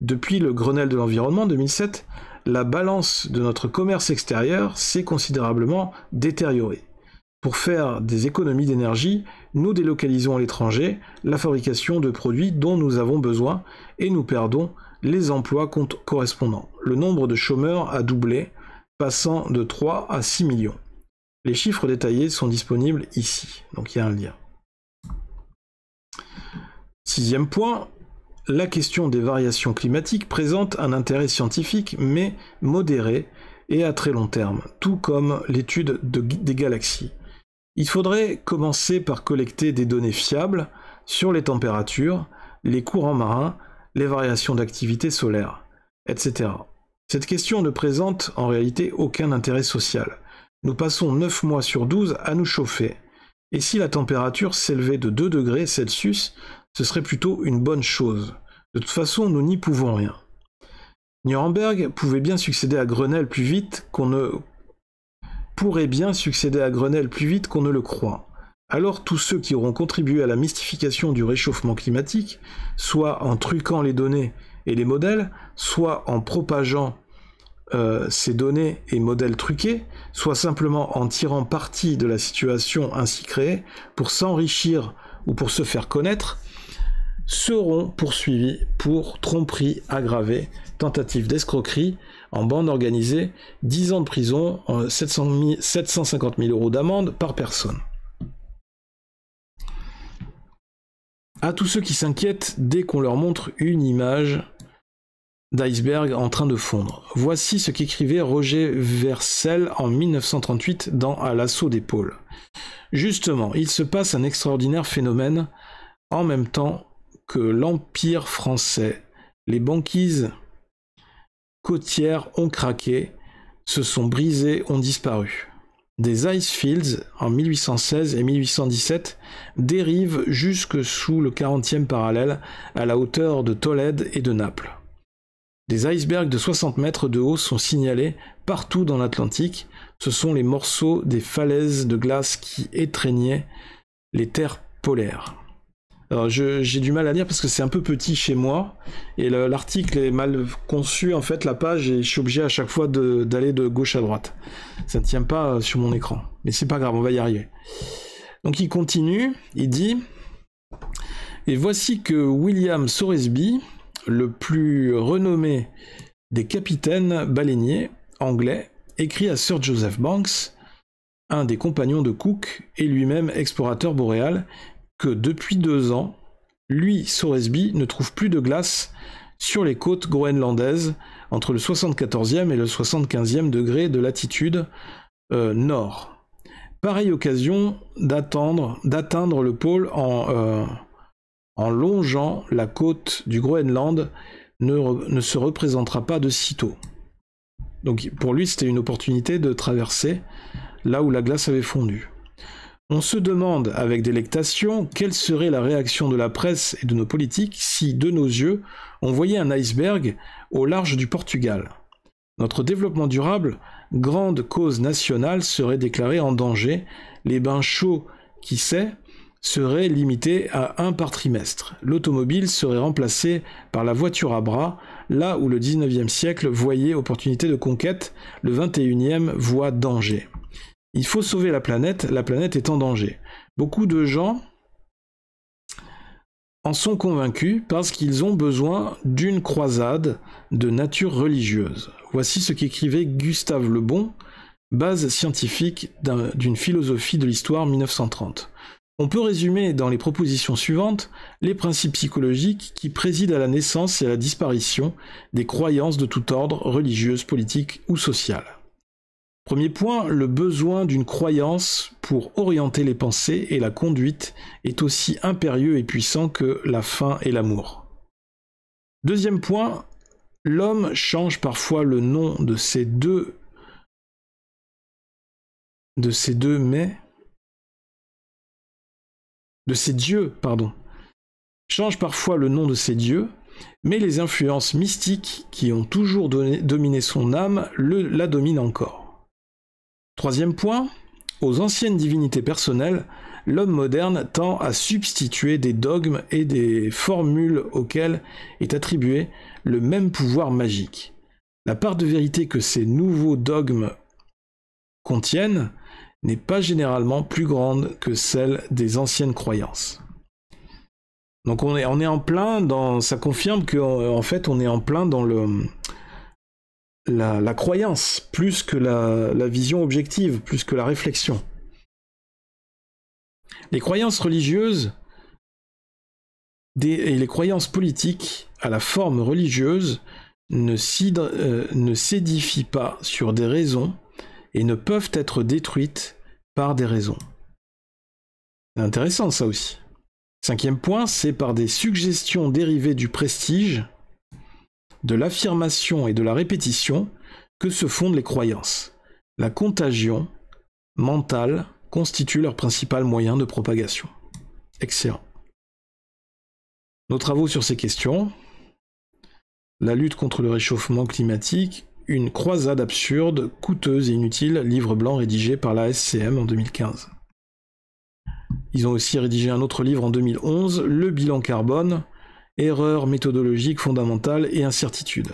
Depuis le Grenelle de l'environnement 2007, la balance de notre commerce extérieur s'est considérablement détériorée. Pour faire des économies d'énergie, nous délocalisons à l'étranger la fabrication de produits dont nous avons besoin et nous perdons les emplois correspondants. Le nombre de chômeurs a doublé, passant de 3 à 6 millions. Les chiffres détaillés sont disponibles ici, donc il y a un lien. 6e point, la question des variations climatiques présente un intérêt scientifique mais modéré et à très long terme, tout comme l'étude des galaxies. Il faudrait commencer par collecter des données fiables sur les températures, les courants marins, les variations d'activité solaire, etc. Cette question ne présente en réalité aucun intérêt social. Nous passons 9 mois sur 12 à nous chauffer. Et si la température s'élevait de 2 degrés Celsius, ce serait plutôt une bonne chose. De toute façon, nous n'y pouvons rien. Nuremberg pouvait bien succéder à Grenelle plus vite qu'on ne le croit. Alors tous ceux qui auront contribué à la mystification du réchauffement climatique, soit en truquant les données et les modèles, soit en propageant ces données et modèles truqués, soit simplement en tirant parti de la situation ainsi créée pour s'enrichir ou pour se faire connaître, seront poursuivis pour tromperie aggravée, tentative d'escroquerie en bande organisée, 10 ans de prison, 750 000 € d'amende par personne. À tous ceux qui s'inquiètent dès qu'on leur montre une image d'iceberg en train de fondre. Voici ce qu'écrivait Roger Versel en 1938 dans À l'assaut des pôles. Justement, il se passe un extraordinaire phénomène en même temps que l'Empire français. Les banquises côtières ont craqué, se sont brisées, ont disparu. Des icefields en 1816 et 1817 dérivent jusque sous le 40e parallèle à la hauteur de Tolède et de Naples. Des icebergs de 60 mètres de haut sont signalés partout dans l'Atlantique. Ce sont les morceaux des falaises de glace qui étreignaient les terres polaires. Alors j'ai du mal à lire parce que c'est un peu petit chez moi et l'article est mal conçu en fait, la page, et je suis obligé à chaque fois d'aller de gauche à droite. Ça ne tient pas sur mon écran, mais c'est pas grave, on va y arriver. Donc il continue, il dit « Et voici que William Soresby, le plus renommé des capitaines baleiniers anglais, écrit à Sir Joseph Banks, un des compagnons de Cook et lui-même explorateur boréal, que depuis 2 ans, lui, Soresby, ne trouve plus de glace sur les côtes groenlandaises entre le 74e et le 75e degré de latitude nord. Pareille occasion d'atteindre le pôle en longeant la côte du Groenland ne se représentera pas de sitôt. Donc pour lui, c'était une opportunité de traverser là où la glace avait fondu. On se demande avec délectation quelle serait la réaction de la presse et de nos politiques si, de nos yeux, on voyait un iceberg au large du Portugal. Notre développement durable, grande cause nationale, serait déclaré en danger. Les bains chauds, qui sait, seraient limités à 1 par trimestre. L'automobile serait remplacée par la voiture à bras, là où le 19e siècle voyait opportunité de conquête, le 21e voit danger. Il faut sauver la planète est en danger. Beaucoup de gens en sont convaincus parce qu'ils ont besoin d'une croisade de nature religieuse. Voici ce qu'écrivait Gustave Le Bon, base scientifique d'une philosophie de l'histoire 1930. On peut résumer dans les propositions suivantes les principes psychologiques qui président à la naissance et à la disparition des croyances de tout ordre, religieuses, politiques ou sociales. Premier point, le besoin d'une croyance pour orienter les pensées et la conduite est aussi impérieux et puissant que la faim et l'amour. Deuxième point, l'homme change parfois le nom de ces deux change parfois le nom de ses dieux, mais les influences mystiques qui ont toujours dominé son âme la dominent encore. Troisième point, aux anciennes divinités personnelles, l'homme moderne tend à substituer des dogmes et des formules auxquelles est attribué le même pouvoir magique. La part de vérité que ces nouveaux dogmes contiennent n'est pas généralement plus grande que celle des anciennes croyances. Donc on est en plein dans, ça confirme qu'en fait on est en plein dans la croyance, plus que la vision objective, plus que la réflexion. Les croyances religieuses et les croyances politiques à la forme religieuse ne s'édifient pas sur des raisons et ne peuvent être détruites par des raisons. C'est intéressant ça aussi. Cinquième point, c'est par des suggestions dérivées du prestige, de l'affirmation et de la répétition que se fondent les croyances. La contagion mentale constitue leur principal moyen de propagation. Excellent. Nos travaux sur ces questions. La lutte contre le réchauffement climatique, une croisade absurde, coûteuse et inutile, livre blanc rédigé par la SCM en 2015. Ils ont aussi rédigé un autre livre en 2011, Le bilan carbone, erreurs méthodologiques fondamentales et incertitudes.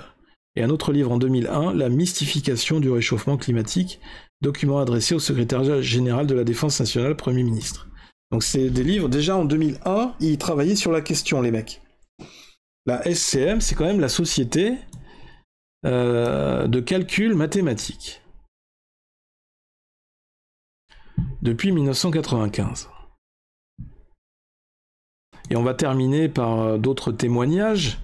Et un autre livre en 2001, La mystification du réchauffement climatique, document adressé au secrétaire général de la Défense nationale, Premier ministre. Donc c'est des livres, déjà en 2001, ils travaillaient sur la question, les mecs. La SCM, c'est quand même la société de calcul mathématique. Depuis 1995. Et on va terminer par d'autres témoignages.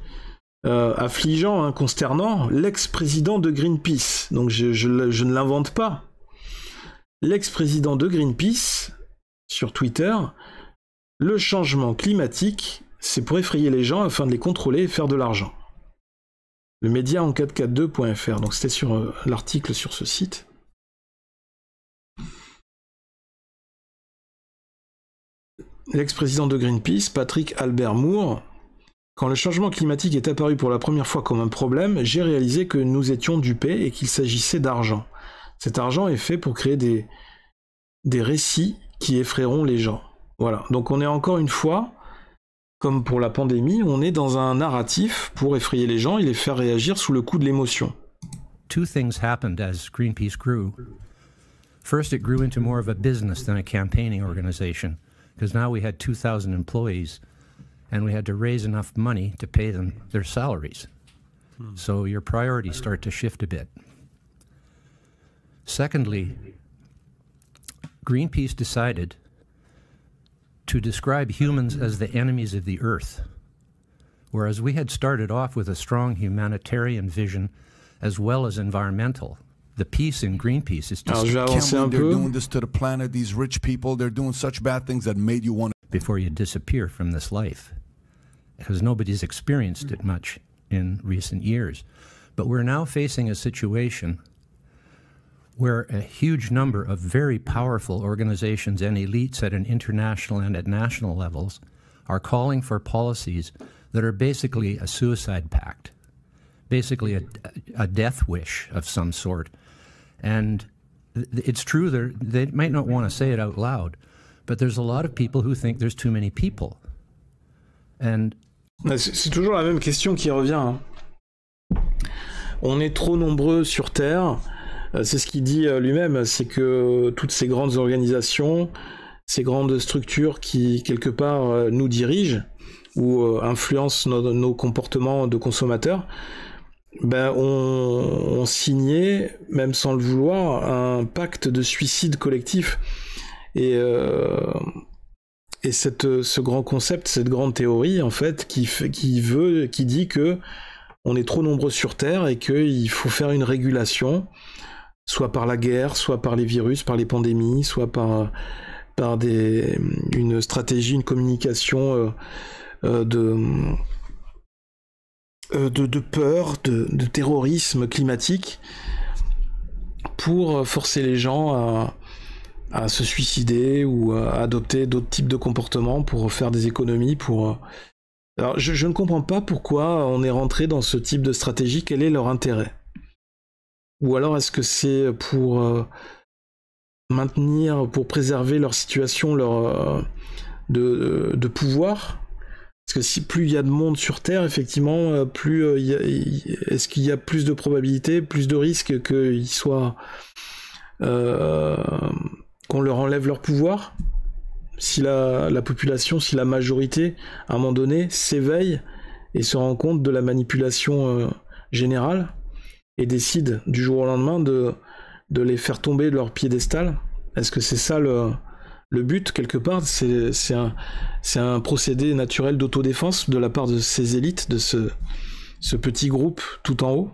affligeant, hein, consternant, l'ex-président de Greenpeace, donc je ne l'invente pas, l'ex-président de Greenpeace, sur Twitter, le changement climatique, c'est pour effrayer les gens afin de les contrôler et faire de l'argent. Le média en 442.fr, donc c'était sur l'article sur ce site. L'ex-président de Greenpeace, Patrick Albert Moore, quand le changement climatique est apparu pour la première fois comme un problème, j'ai réalisé que nous étions dupés et qu'il s'agissait d'argent. Cet argent est fait pour créer des récits qui effrayeront les gens. Voilà, donc on est encore une fois, comme pour la pandémie, on est dans un narratif pour effrayer les gens et les faire réagir sous le coup de l'émotion. Two things happened as Greenpeace grew. First, it grew into more of a business than a campaigning organization, because now we had 2,000 employees, and we had to raise enough money to pay them their salaries. So your priorities start to shift a bit. Secondly, Greenpeace decided to describe humans as the enemies of the earth, whereas we had started off with a strong humanitarian vision as well as environmental. The piece in Greenpeace is just they're doing this to the planet, these rich people, they're doing such bad things that made you want to... Before you disappear from this life, because nobody's experienced it much in recent years. But we're now facing a situation where a huge number of very powerful organizations and elites at an international and at national levels are calling for policies that are basically a suicide pact, basically a death wish of some sort. And it's true, they might not want to say it out loud, but there's a lot of people who think there's too many people. And c'est toujours la même question qui revient. Hein. On est trop nombreux sur Terre. C'est ce qu'il dit lui-même, c'est que toutes ces grandes organisations, ces grandes structures qui, quelque part, nous dirigent ou influencent nos comportements de consommateurs, ben, ont signé, même sans le vouloir, un pacte de suicide collectif. Et ce grand concept, cette grande théorie, en fait, qui dit que on est trop nombreux sur Terre et qu'il faut faire une régulation, soit par la guerre, soit par les virus, par les pandémies, soit par une stratégie, une communication de peur, de terrorisme climatique, pour forcer les gens à se suicider ou à adopter d'autres types de comportements pour faire des économies. Alors je ne comprends pas pourquoi on est rentré dans ce type de stratégie, quel est leur intérêt? Ou alors est-ce que c'est pour pour préserver leur situation, de pouvoir? Parce que si plus il y a de monde sur Terre, effectivement, plus est-ce qu'il y a plus de probabilité, plus de risques qu'ils soient qu'on leur enlève leur pouvoir? Si la population, si la majorité, à un moment donné, s'éveille et se rend compte de la manipulation générale et décide du jour au lendemain de les faire tomber de leur piédestal, est-ce que c'est ça le but, quelque part? C'est un procédé naturel d'autodéfense de la part de ces élites, de ce petit groupe tout en haut.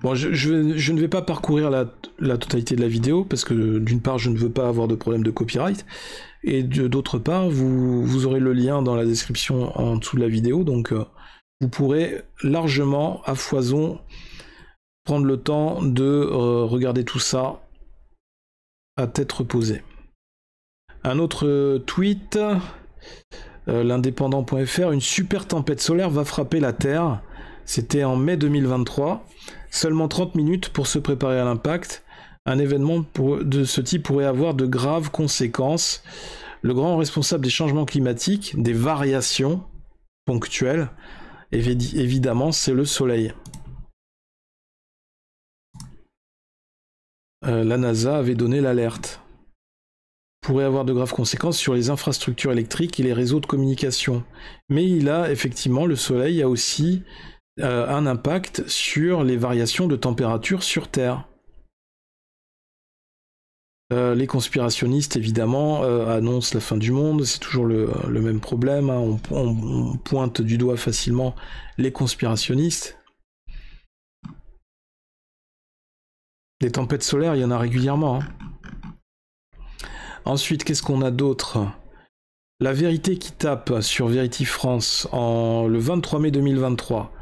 Bon, je ne vais pas parcourir la totalité de la vidéo, parce que d'une part, je ne veux pas avoir de problème de copyright, et d'autre part, vous aurez le lien dans la description en dessous de la vidéo, donc vous pourrez largement, à foison, prendre le temps de regarder tout ça à tête reposée. Un autre tweet, l'indépendant.fr, une super tempête solaire va frapper la Terre. C'était en mai 2023. Seulement 30 minutes pour se préparer à l'impact. Un événement de ce type pourrait avoir de graves conséquences. Le grand responsable des changements climatiques, des variations ponctuelles, évidemment, c'est le Soleil. La NASA avait donné l'alerte. Pourrait avoir de graves conséquences sur les infrastructures électriques et les réseaux de communication. Mais le Soleil a aussi un impact sur les variations de température sur Terre. Les conspirationnistes, évidemment, annoncent la fin du monde. C'est toujours le même problème. Hein. On pointe du doigt facilement les conspirationnistes. Des tempêtes solaires, il y en a régulièrement. Hein. Ensuite, qu'est-ce qu'on a d'autre? La Vérité qui tape sur Verity France le 23 mai 2023.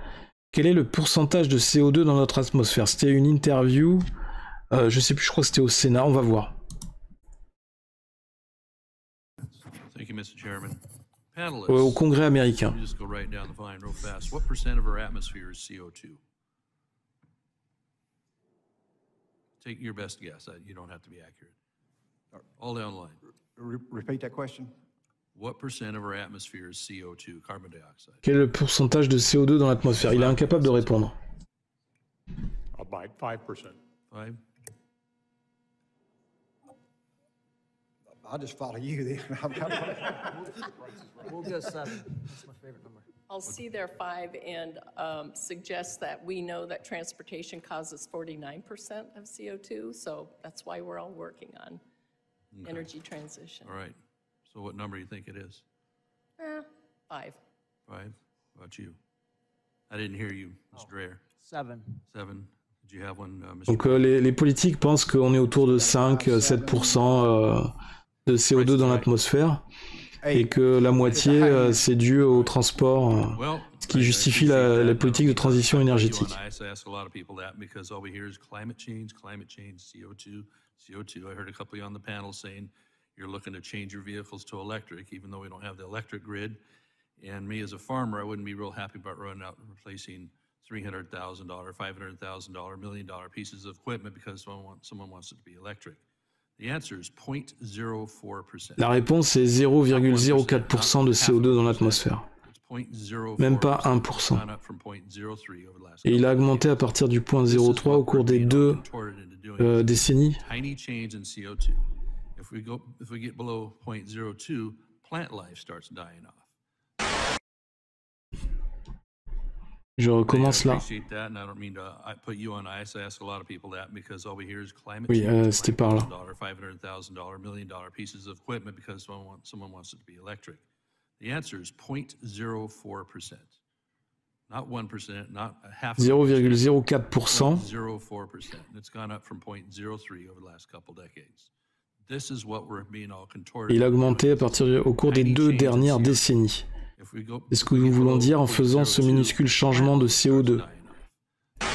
Quel est le pourcentage de CO2 dans notre atmosphère? C'était une interview, je sais plus, je crois que c'était au Sénat, on va voir. Thank you, Mr. Chairman. Panelists, Au Congrès américain. let me just go right down the line real fast. What percent of our atmosphere is CO2? Take your best guess. You don't have to be accurate. All down the line. Repeat that question. What percent of our atmosphere is CO2, carbon dioxide? Quel est le pourcentage de CO2 dans l'atmosphère? Il est incapable de répondre. About 5%. 5? I'll just follow you then. We'll go 7. That's my favorite number. I'll see their 5 and suggest that we know that transportation causes 49% of CO2, so that's why we're all working on energy transition. All right. So what number do you think it is? 5. 5? How about you? I didn't hear you, Mr. Dreyer. 7. 7. Did you have one, Mr. Donc les politiques pensent qu'on est autour de 5-7% de CO2 dans l'atmosphère et que la moitié c'est dû au transport, ce qui justifie la politique de transition énergétique. CO2. I heard a couple of you on the panel saying you're looking to change your vehicles to electric, even though we don't have the electric grid. And me as a farmer, I wouldn't be real happy about running out and replacing $300,000, $500,000, $1 million pieces of equipment because someone wants it to be electric. The answer is 0.04%. La réponse est 0,04% de CO2 dans l'atmosphère. Même pas 1%. Et il a augmenté à partir du point 0,3 au cours des 2 décennies. Tiny change in CO2. If we get below 0.02, plant life starts dying off. Je recommence là. Oui, c'était par là. $500,000, $1 million pieces of equipment because someone wants it to be electric. The answer is 0.04%. Not 1%, not a half. 0,04%. 0.04%. It's gone up from 0.03 over the last couple decades. This is what we're being all contorted. Il a augmenté au cours des 2 dernières décennies. C'est ce que nous voulons dire en faisant ce minuscule changement de CO2.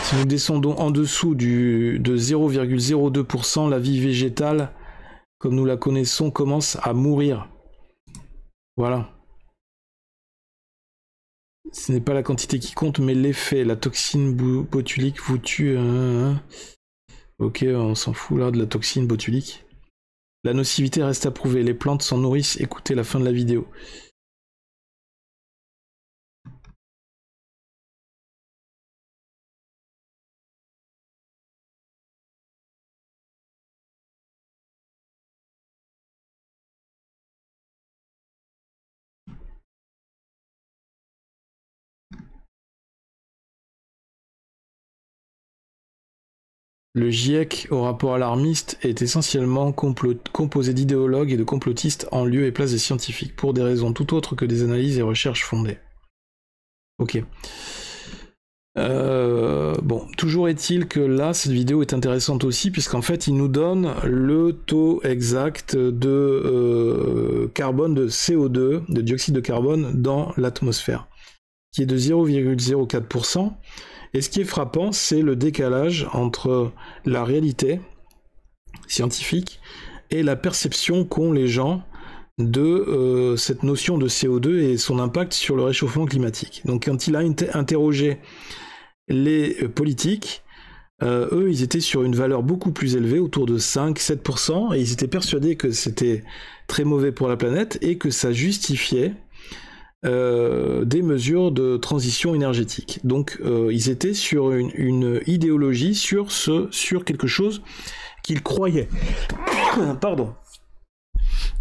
Si nous descendons en dessous de 0,02%, la vie végétale, comme nous la connaissons, commence à mourir. Voilà. Ce n'est pas la quantité qui compte, mais l'effet. La toxine botulique vous tue. Ok, on s'en fout là de la toxine botulique. La nocivité reste à prouver. Les plantes s'en nourrissent. Écoutez la fin de la vidéo. Le GIEC, au rapport alarmiste, est essentiellement composé d'idéologues et de complotistes en lieu et place des scientifiques, pour des raisons tout autres que des analyses et recherches fondées. Ok. Bon, toujours est-il que là, cette vidéo est intéressante aussi, puisqu'en fait, il nous donne le taux exact de carbone, de CO2, de dioxyde de carbone dans l'atmosphère, qui est de 0,04%. Et ce qui est frappant, c'est le décalage entre la réalité scientifique et la perception qu'ont les gens de cette notion de CO2 et son impact sur le réchauffement climatique. Donc quand il a interrogé les politiques, eux, ils étaient sur une valeur beaucoup plus élevée, autour de 5-7%, et ils étaient persuadés que c'était très mauvais pour la planète et que ça justifiait des mesures de transition énergétique. Donc ils étaient sur une idéologie, sur quelque chose qu'ils croyaient. Pardon.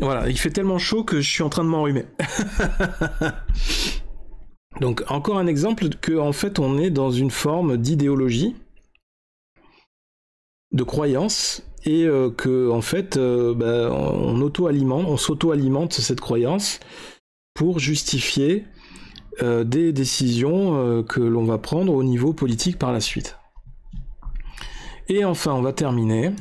Voilà, il fait tellement chaud que je suis en train de m'enrhumer. Donc encore un exemple que en fait on est dans une forme d'idéologie, de croyance, et que en fait on s'auto-alimente cette croyance pour justifier des décisions que l'on va prendre au niveau politique par la suite. Et enfin, on va terminer.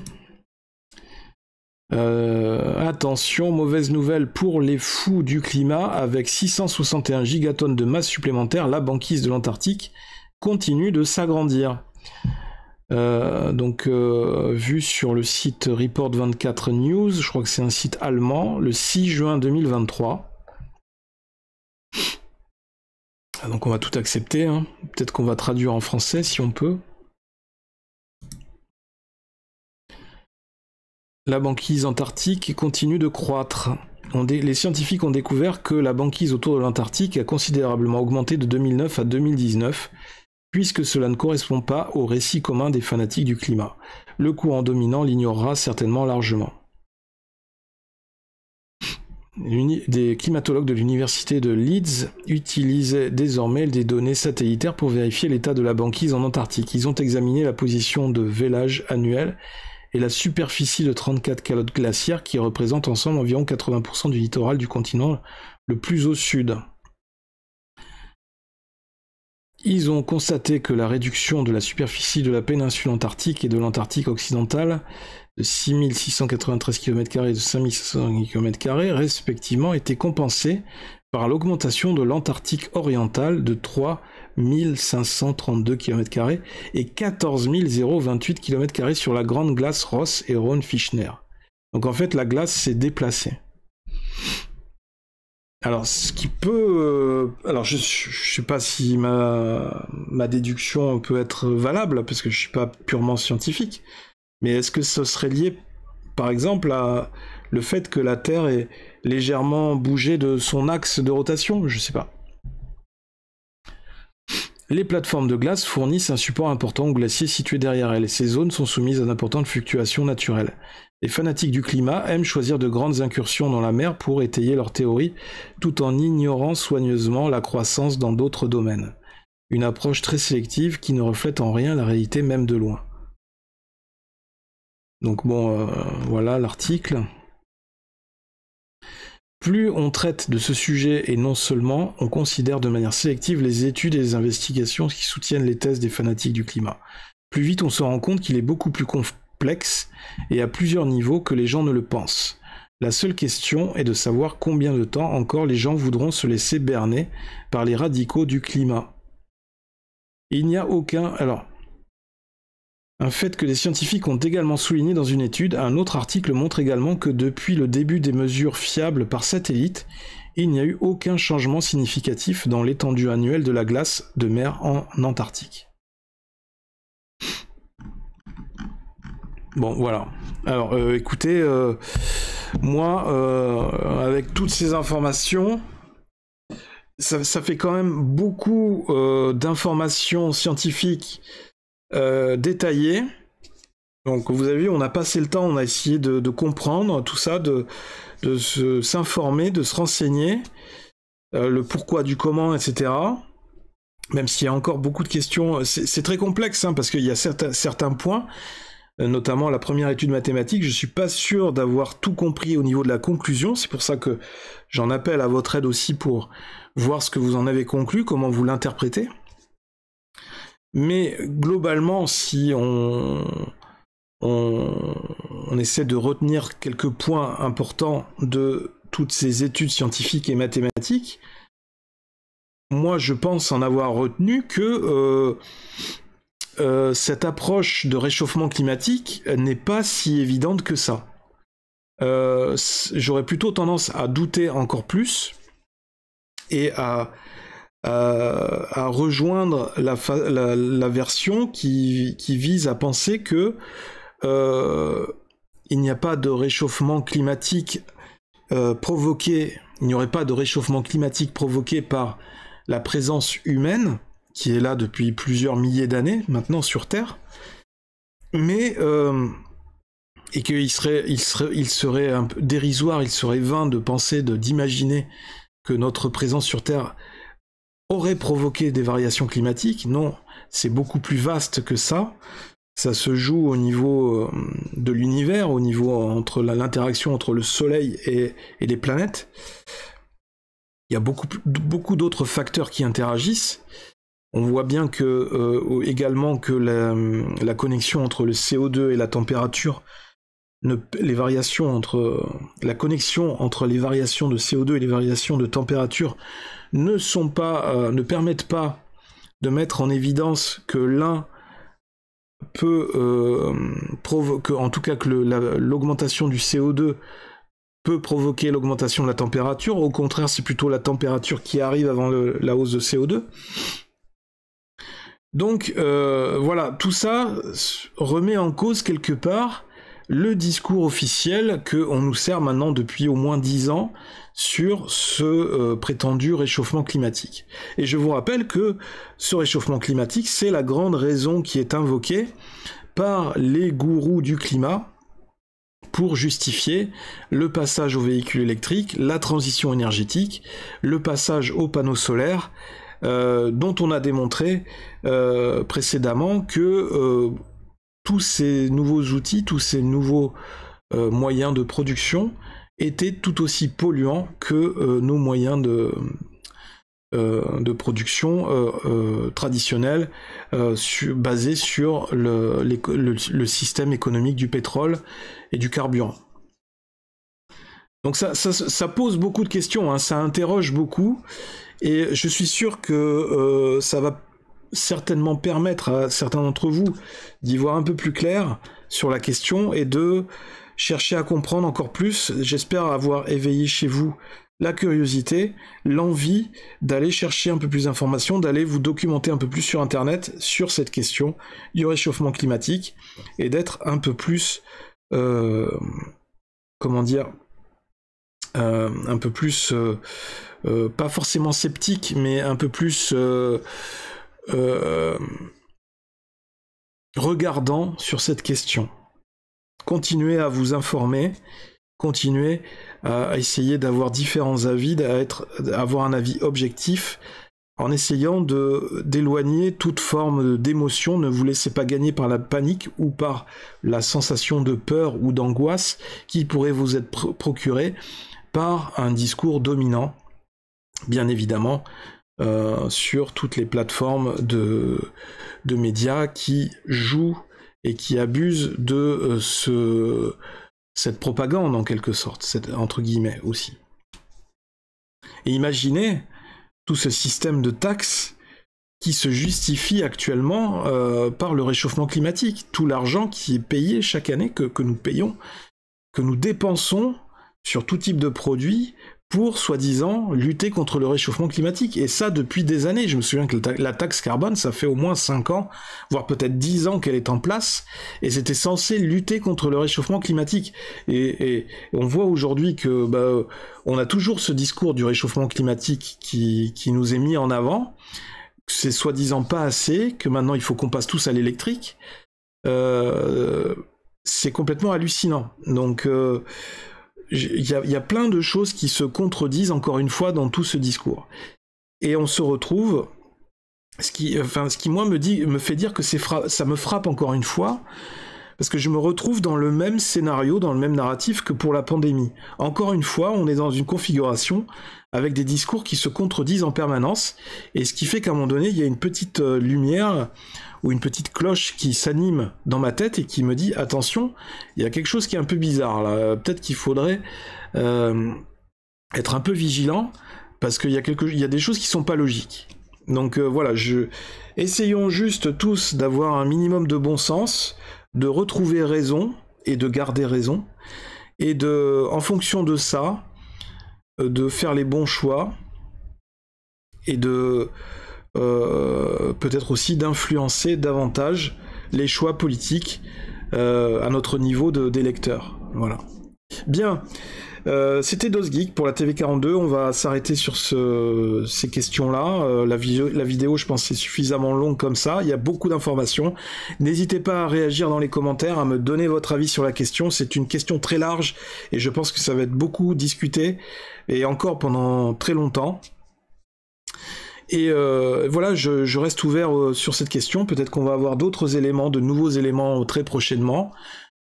Attention, mauvaise nouvelle pour les fous du climat, avec 661 gigatonnes de masse supplémentaire, la banquise de l'Antarctique continue de s'agrandir. Vu sur le site Report 24 News, je crois que c'est un site allemand, le 6 juin 2023. Donc on va tout accepter, hein. Peut-être qu'on va traduire en français si on peut. La banquise antarctique continue de croître. Les scientifiques ont découvert que la banquise autour de l'Antarctique a considérablement augmenté de 2009 à 2019, puisque cela ne correspond pas au récit commun des fanatiques du climat. Le courant dominant l'ignorera certainement largement. Des climatologues de l'université de Leeds utilisent désormais des données satellitaires pour vérifier l'état de la banquise en Antarctique. Ils ont examiné la position de vélage annuel et la superficie de 34 calottes glaciaires qui représentent ensemble environ 80% du littoral du continent le plus au sud. Ils ont constaté que la réduction de la superficie de la péninsule antarctique et de l'Antarctique occidentale de 6693 km² et de 5500 km² respectivement était compensée par l'augmentation de l'Antarctique oriental de 3532 km² et 14 028 km² sur la grande glace Ross et Rhone-Fichner. Donc en fait la glace s'est déplacée. Alors, ce qui peut... alors, je sais pas si ma déduction peut être valable, parce que je suis pas purement scientifique, mais est-ce que ce serait lié, par exemple, à le fait que la Terre ait légèrement bougé de son axe de rotation? Je sais pas. Les plateformes de glace fournissent un support important aux glaciers situés derrière elles, et ces zones sont soumises à d'importantes fluctuations naturelles. Les fanatiques du climat aiment choisir de grandes incursions dans la mer pour étayer leurs théories, tout en ignorant soigneusement la croissance dans d'autres domaines. Une approche très sélective qui ne reflète en rien la réalité même de loin. Donc bon, voilà l'article. Plus on traite de ce sujet et non seulement, on considère de manière sélective les études et les investigations qui soutiennent les thèses des fanatiques du climat. Plus vite on se rend compte qu'il est beaucoup plus complexe et à plusieurs niveaux que les gens ne le pensent. La seule question est de savoir combien de temps encore les gens voudront se laisser berner par les radicaux du climat. Il n'y a aucun... Alors, un fait que les scientifiques ont également souligné dans une étude, un autre article montre également que depuis le début des mesures fiables par satellite, il n'y a eu aucun changement significatif dans l'étendue annuelle de la glace de mer en Antarctique. Bon, voilà. Alors, écoutez, moi, avec toutes ces informations, ça fait quand même beaucoup d'informations scientifiques détaillées. Donc, vous avez vu, on a passé le temps, on a essayé de comprendre tout ça, de s'informer, de se renseigner, le pourquoi du comment, etc. Même s'il y a encore beaucoup de questions, c'est très complexe, hein, parce qu'il y a certains points, notamment la première étude mathématique, je suis pas sûr d'avoir tout compris au niveau de la conclusion, c'est pour ça que j'en appelle à votre aide aussi pour voir ce que vous en avez conclu, comment vous l'interprétez. Mais globalement, si on essaie de retenir quelques points importants de toutes ces études scientifiques et mathématiques, moi je pense en avoir retenu que cette approche de réchauffement climatique n'est pas si évidente que ça. J'aurais plutôt tendance à douter encore plus et à rejoindre la version qui vise à penser que il n'y a pas de réchauffement climatique provoqué, il n'y aurait pas de réchauffement climatique provoqué par la présence humaine, qui est là depuis plusieurs milliers d'années maintenant sur Terre, mais et qu'il serait un peu dérisoire, il serait vain de penser, d'imaginer que notre présence sur Terre aurait provoqué des variations climatiques. Non, c'est beaucoup plus vaste que ça. ça se joue au niveau de l'univers, au niveau entre l'interaction entre le Soleil et les planètes. Il y a beaucoup d'autres facteurs qui interagissent. On voit bien que également que la connexion entre le CO2 et la température, la connexion entre les variations de CO2 et les variations de température ne permettent pas de mettre en évidence que l'un peut provoquer, en tout cas que l'augmentation du CO2 peut provoquer l'augmentation de la température. Au contraire, c'est plutôt la température qui arrive avant la hausse de CO2. Donc voilà, tout ça remet en cause quelque part le discours officiel qu'on nous sert maintenant depuis au moins 10 ans sur ce prétendu réchauffement climatique. Et je vous rappelle que ce réchauffement climatique, c'est la grande raison qui est invoquée par les gourous du climat pour justifier le passage aux véhicules électriques, la transition énergétique, le passage aux panneaux solaires, dont on a démontré précédemment que tous ces nouveaux outils, tous ces nouveaux moyens de production étaient tout aussi polluants que nos moyens de production traditionnels basés sur le système économique du pétrole et du carburant. Donc ça pose beaucoup de questions, hein, ça interroge beaucoup, et je suis sûr que ça va certainement permettre à certains d'entre vous d'y voir un peu plus clair sur la question et de chercher à comprendre encore plus. J'espère avoir éveillé chez vous la curiosité, l'envie d'aller chercher un peu plus d'informations, d'aller vous documenter un peu plus sur Internet sur cette question du réchauffement climatique et d'être un peu plus, un peu plus, pas forcément sceptique, mais un peu plus regardant sur cette question. Continuez à vous informer, continuez à essayer d'avoir différents avis, avoir un avis objectif, en essayant d'éloigner toute forme d'émotion. Ne vous laissez pas gagner par la panique ou par la sensation de peur ou d'angoisse qui pourrait vous être procurée par un discours dominant, bien évidemment, sur toutes les plateformes de médias qui jouent et qui abusent de cette propagande en quelque sorte, entre guillemets aussi. Et imaginez tout ce système de taxes qui se justifie actuellement par le réchauffement climatique, tout l'argent qui est payé chaque année, que nous payons, que nous dépensons sur tout type de produits pour, soi-disant, lutter contre le réchauffement climatique. Et ça, depuis des années. Je me souviens que la taxe carbone, ça fait au moins 5 ans, voire peut-être 10 ans qu'elle est en place, et c'était censé lutter contre le réchauffement climatique. Et on voit aujourd'hui que on a toujours ce discours du réchauffement climatique qui nous est mis en avant, que c'est soi-disant pas assez, que maintenant il faut qu'on passe tous à l'électrique. C'est complètement hallucinant. Donc il y a plein de choses qui se contredisent encore une fois dans tout ce discours. Et on se retrouve, ce qui moi me fait dire que ça me frappe encore une fois, parce que je me retrouve dans le même scénario, dans le même narratif que pour la pandémie. Encore une fois, on est dans une configuration avec des discours qui se contredisent en permanence, et ce qui fait qu'à un moment donné, il y a une petite lumière ou une petite cloche qui s'anime dans ma tête et qui me dit « Attention, il y a quelque chose qui est un peu bizarre là, peut-être qu'il faudrait être un peu vigilant, parce qu'il y a des choses qui sont pas logiques. » Donc voilà, essayons juste tous d'avoir un minimum de bon sens, de retrouver raison et de garder raison, et en fonction de ça, de faire les bons choix, et de peut-être aussi d'influencer davantage les choix politiques à notre niveau d'électeurs. Voilà. Bien, c'était DosGeek pour la TV42. On va s'arrêter sur ces questions-là. La vidéo, je pense, c'est suffisamment longue comme ça. Il y a beaucoup d'informations. N'hésitez pas à réagir dans les commentaires, à me donner votre avis sur la question. C'est une question très large et je pense que ça va être beaucoup discuté et encore pendant très longtemps. Et voilà, je reste ouvert sur cette question. Peut-être qu'on va avoir d'autres éléments, de nouveaux éléments très prochainement.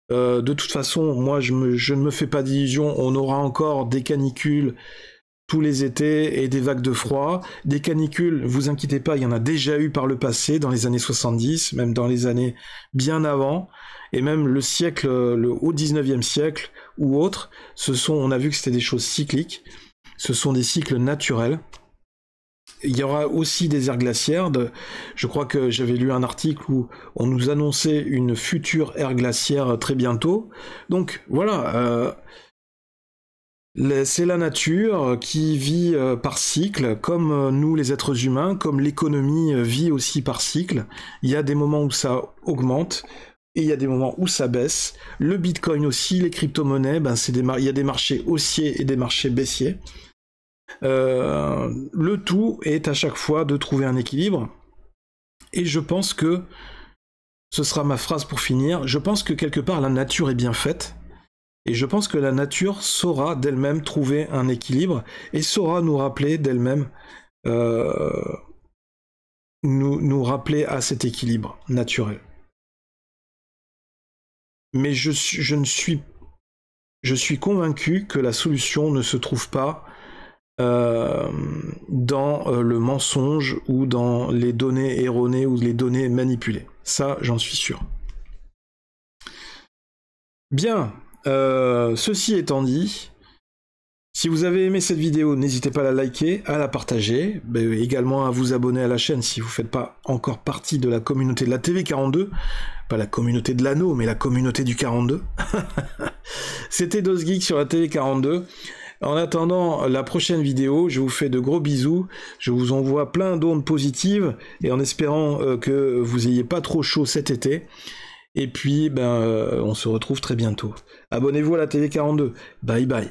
De toute façon, moi, je ne me fais pas d'illusions. On aura encore des canicules tous les étés et des vagues de froid. Des canicules, vous inquiétez pas, il y en a déjà eu par le passé, dans les années 70, même dans les années bien avant, et même le siècle, au 19e siècle ou autre, on a vu que c'était des choses cycliques. Ce sont des cycles naturels. Il y aura aussi des aires glaciaires. Je crois que j'avais lu un article où on nous annonçait une future ère glaciaire très bientôt. Donc voilà, c'est la nature qui vit par cycle, comme nous les êtres humains, comme l'économie vit aussi par cycle. Il y a des moments où ça augmente et il y a des moments où ça baisse. Le Bitcoin aussi, les crypto-monnaies, il y a des marchés haussiers et des marchés baissiers. Le tout est à chaque fois de trouver un équilibre, et je pense que ce sera ma phrase pour finir. Je pense que quelque part la nature est bien faite, et je pense que la nature saura d'elle-même trouver un équilibre et saura nous rappeler d'elle-même, nous rappeler à cet équilibre naturel. Mais je suis convaincu que la solution ne se trouve pas dans le mensonge ou dans les données erronées ou les données manipulées. Ça, j'en suis sûr. Bien, ceci étant dit, si vous avez aimé cette vidéo, n'hésitez pas à la liker, à la partager, également à vous abonner à la chaîne si vous ne faites pas encore partie de la communauté de la TV42, pas la communauté de l'anneau, mais la communauté du 42. C'était DosGeek sur la TV42. En attendant la prochaine vidéo, je vous fais de gros bisous, je vous envoie plein d'ondes positives, et en espérant que vous ayez pas trop chaud cet été, et puis on se retrouve très bientôt. Abonnez-vous à la TV42, bye bye.